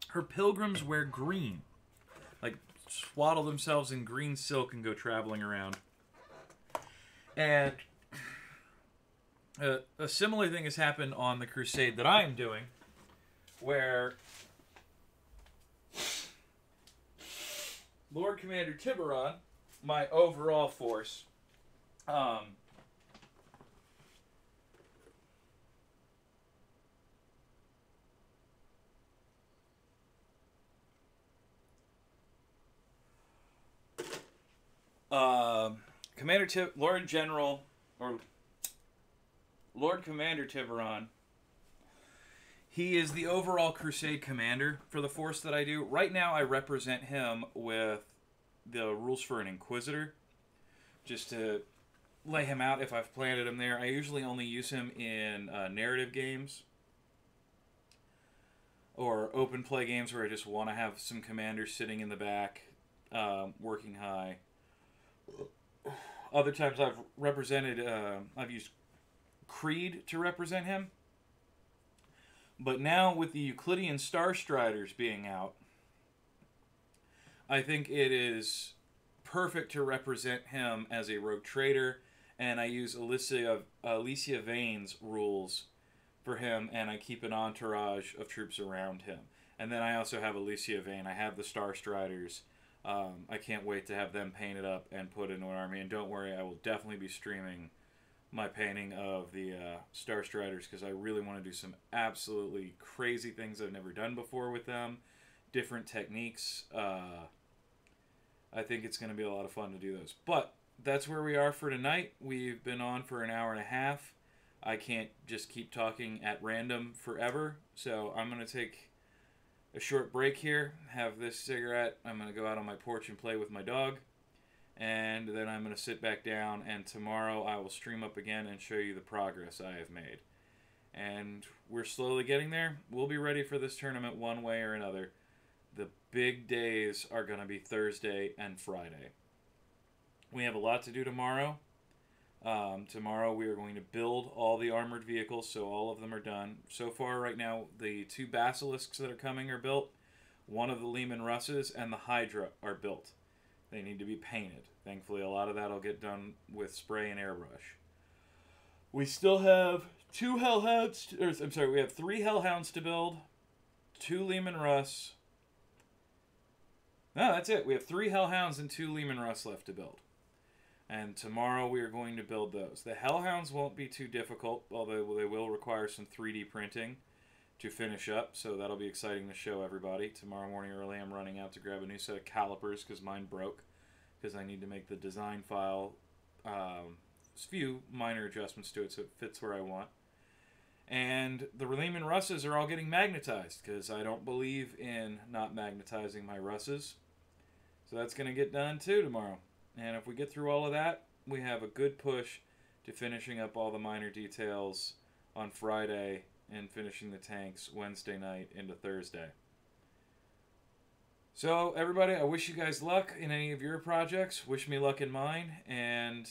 Her pilgrims wear green, like swaddle themselves in green silk and go traveling around. And a similar thing has happened on the crusade that I am doing, where Lord Commander Tiburon, my overall force, Lord Commander Tiburon, he is the overall crusade commander for the force that I do. Right now I represent him with the rules for an inquisitor, just to lay him out if I've planted him there. I usually only use him in narrative games or open play games where I just want to have some commanders sitting in the back, working high. Other times I've used Creed to represent him. But now with the Euclidean Star Striders being out, I think it is perfect to represent him as a rogue trader, and I use Alicia Vane's rules for him, and I keep an entourage of troops around him. And then I also have Alicia Vane. I have the Star Striders. I can't wait to have them painted up and put into an army. And don't worry, I will definitely be streaming my painting of the Star Striders, because I really want to do some absolutely crazy things I've never done before with them. Different techniques. I think it's going to be a lot of fun to do those. But that's where we are for tonight. We've been on for an hour and a half. I can't just keep talking at random forever, so I'm going to take a short break here, have this cigarette. I'm going to go out on my porch and play with my dog. And then I'm going to sit back down, and tomorrow I will stream up again and show you the progress I have made. And we're slowly getting there. We'll be ready for this tournament one way or another. The big days are going to be Thursday and Friday. We have a lot to do tomorrow. Tomorrow we are going to build all the armored vehicles, so all of them are done. So far right now, the 2 Basilisks that are coming are built. One of the Lehman Russes and the Hydra are built. They need to be painted. Thankfully, a lot of that will get done with spray and airbrush. We still have 2 Hellhounds, we have 3 Hellhounds to build, 2 Lehman Russ. No, that's it. We have 3 Hellhounds and 2 Lehman Russ left to build. And tomorrow we are going to build those. The Hellhounds won't be too difficult, although they will require some 3D printing to finish up, so that'll be exciting to show everybody. Tomorrow morning early I'm running out to grab a new set of calipers because mine broke, because I need to make the design file a few minor adjustments to it so it fits where I want. And the Lehman Russes are all getting magnetized, because I don't believe in not magnetizing my Russes. So that's going to get done too tomorrow. And if we get through all of that, we have a good push to finishing up all the minor details on Friday and finishing the tanks Wednesday night into Thursday. So, everybody, I wish you guys luck in any of your projects. Wish me luck in mine, and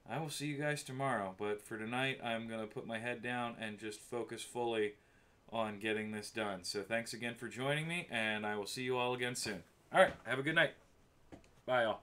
I will see you guys tomorrow. But for tonight, I'm going to put my head down and just focus fully on getting this done. So, thanks again for joining me, and I will see you all again soon. All right, have a good night. Bye, y'all.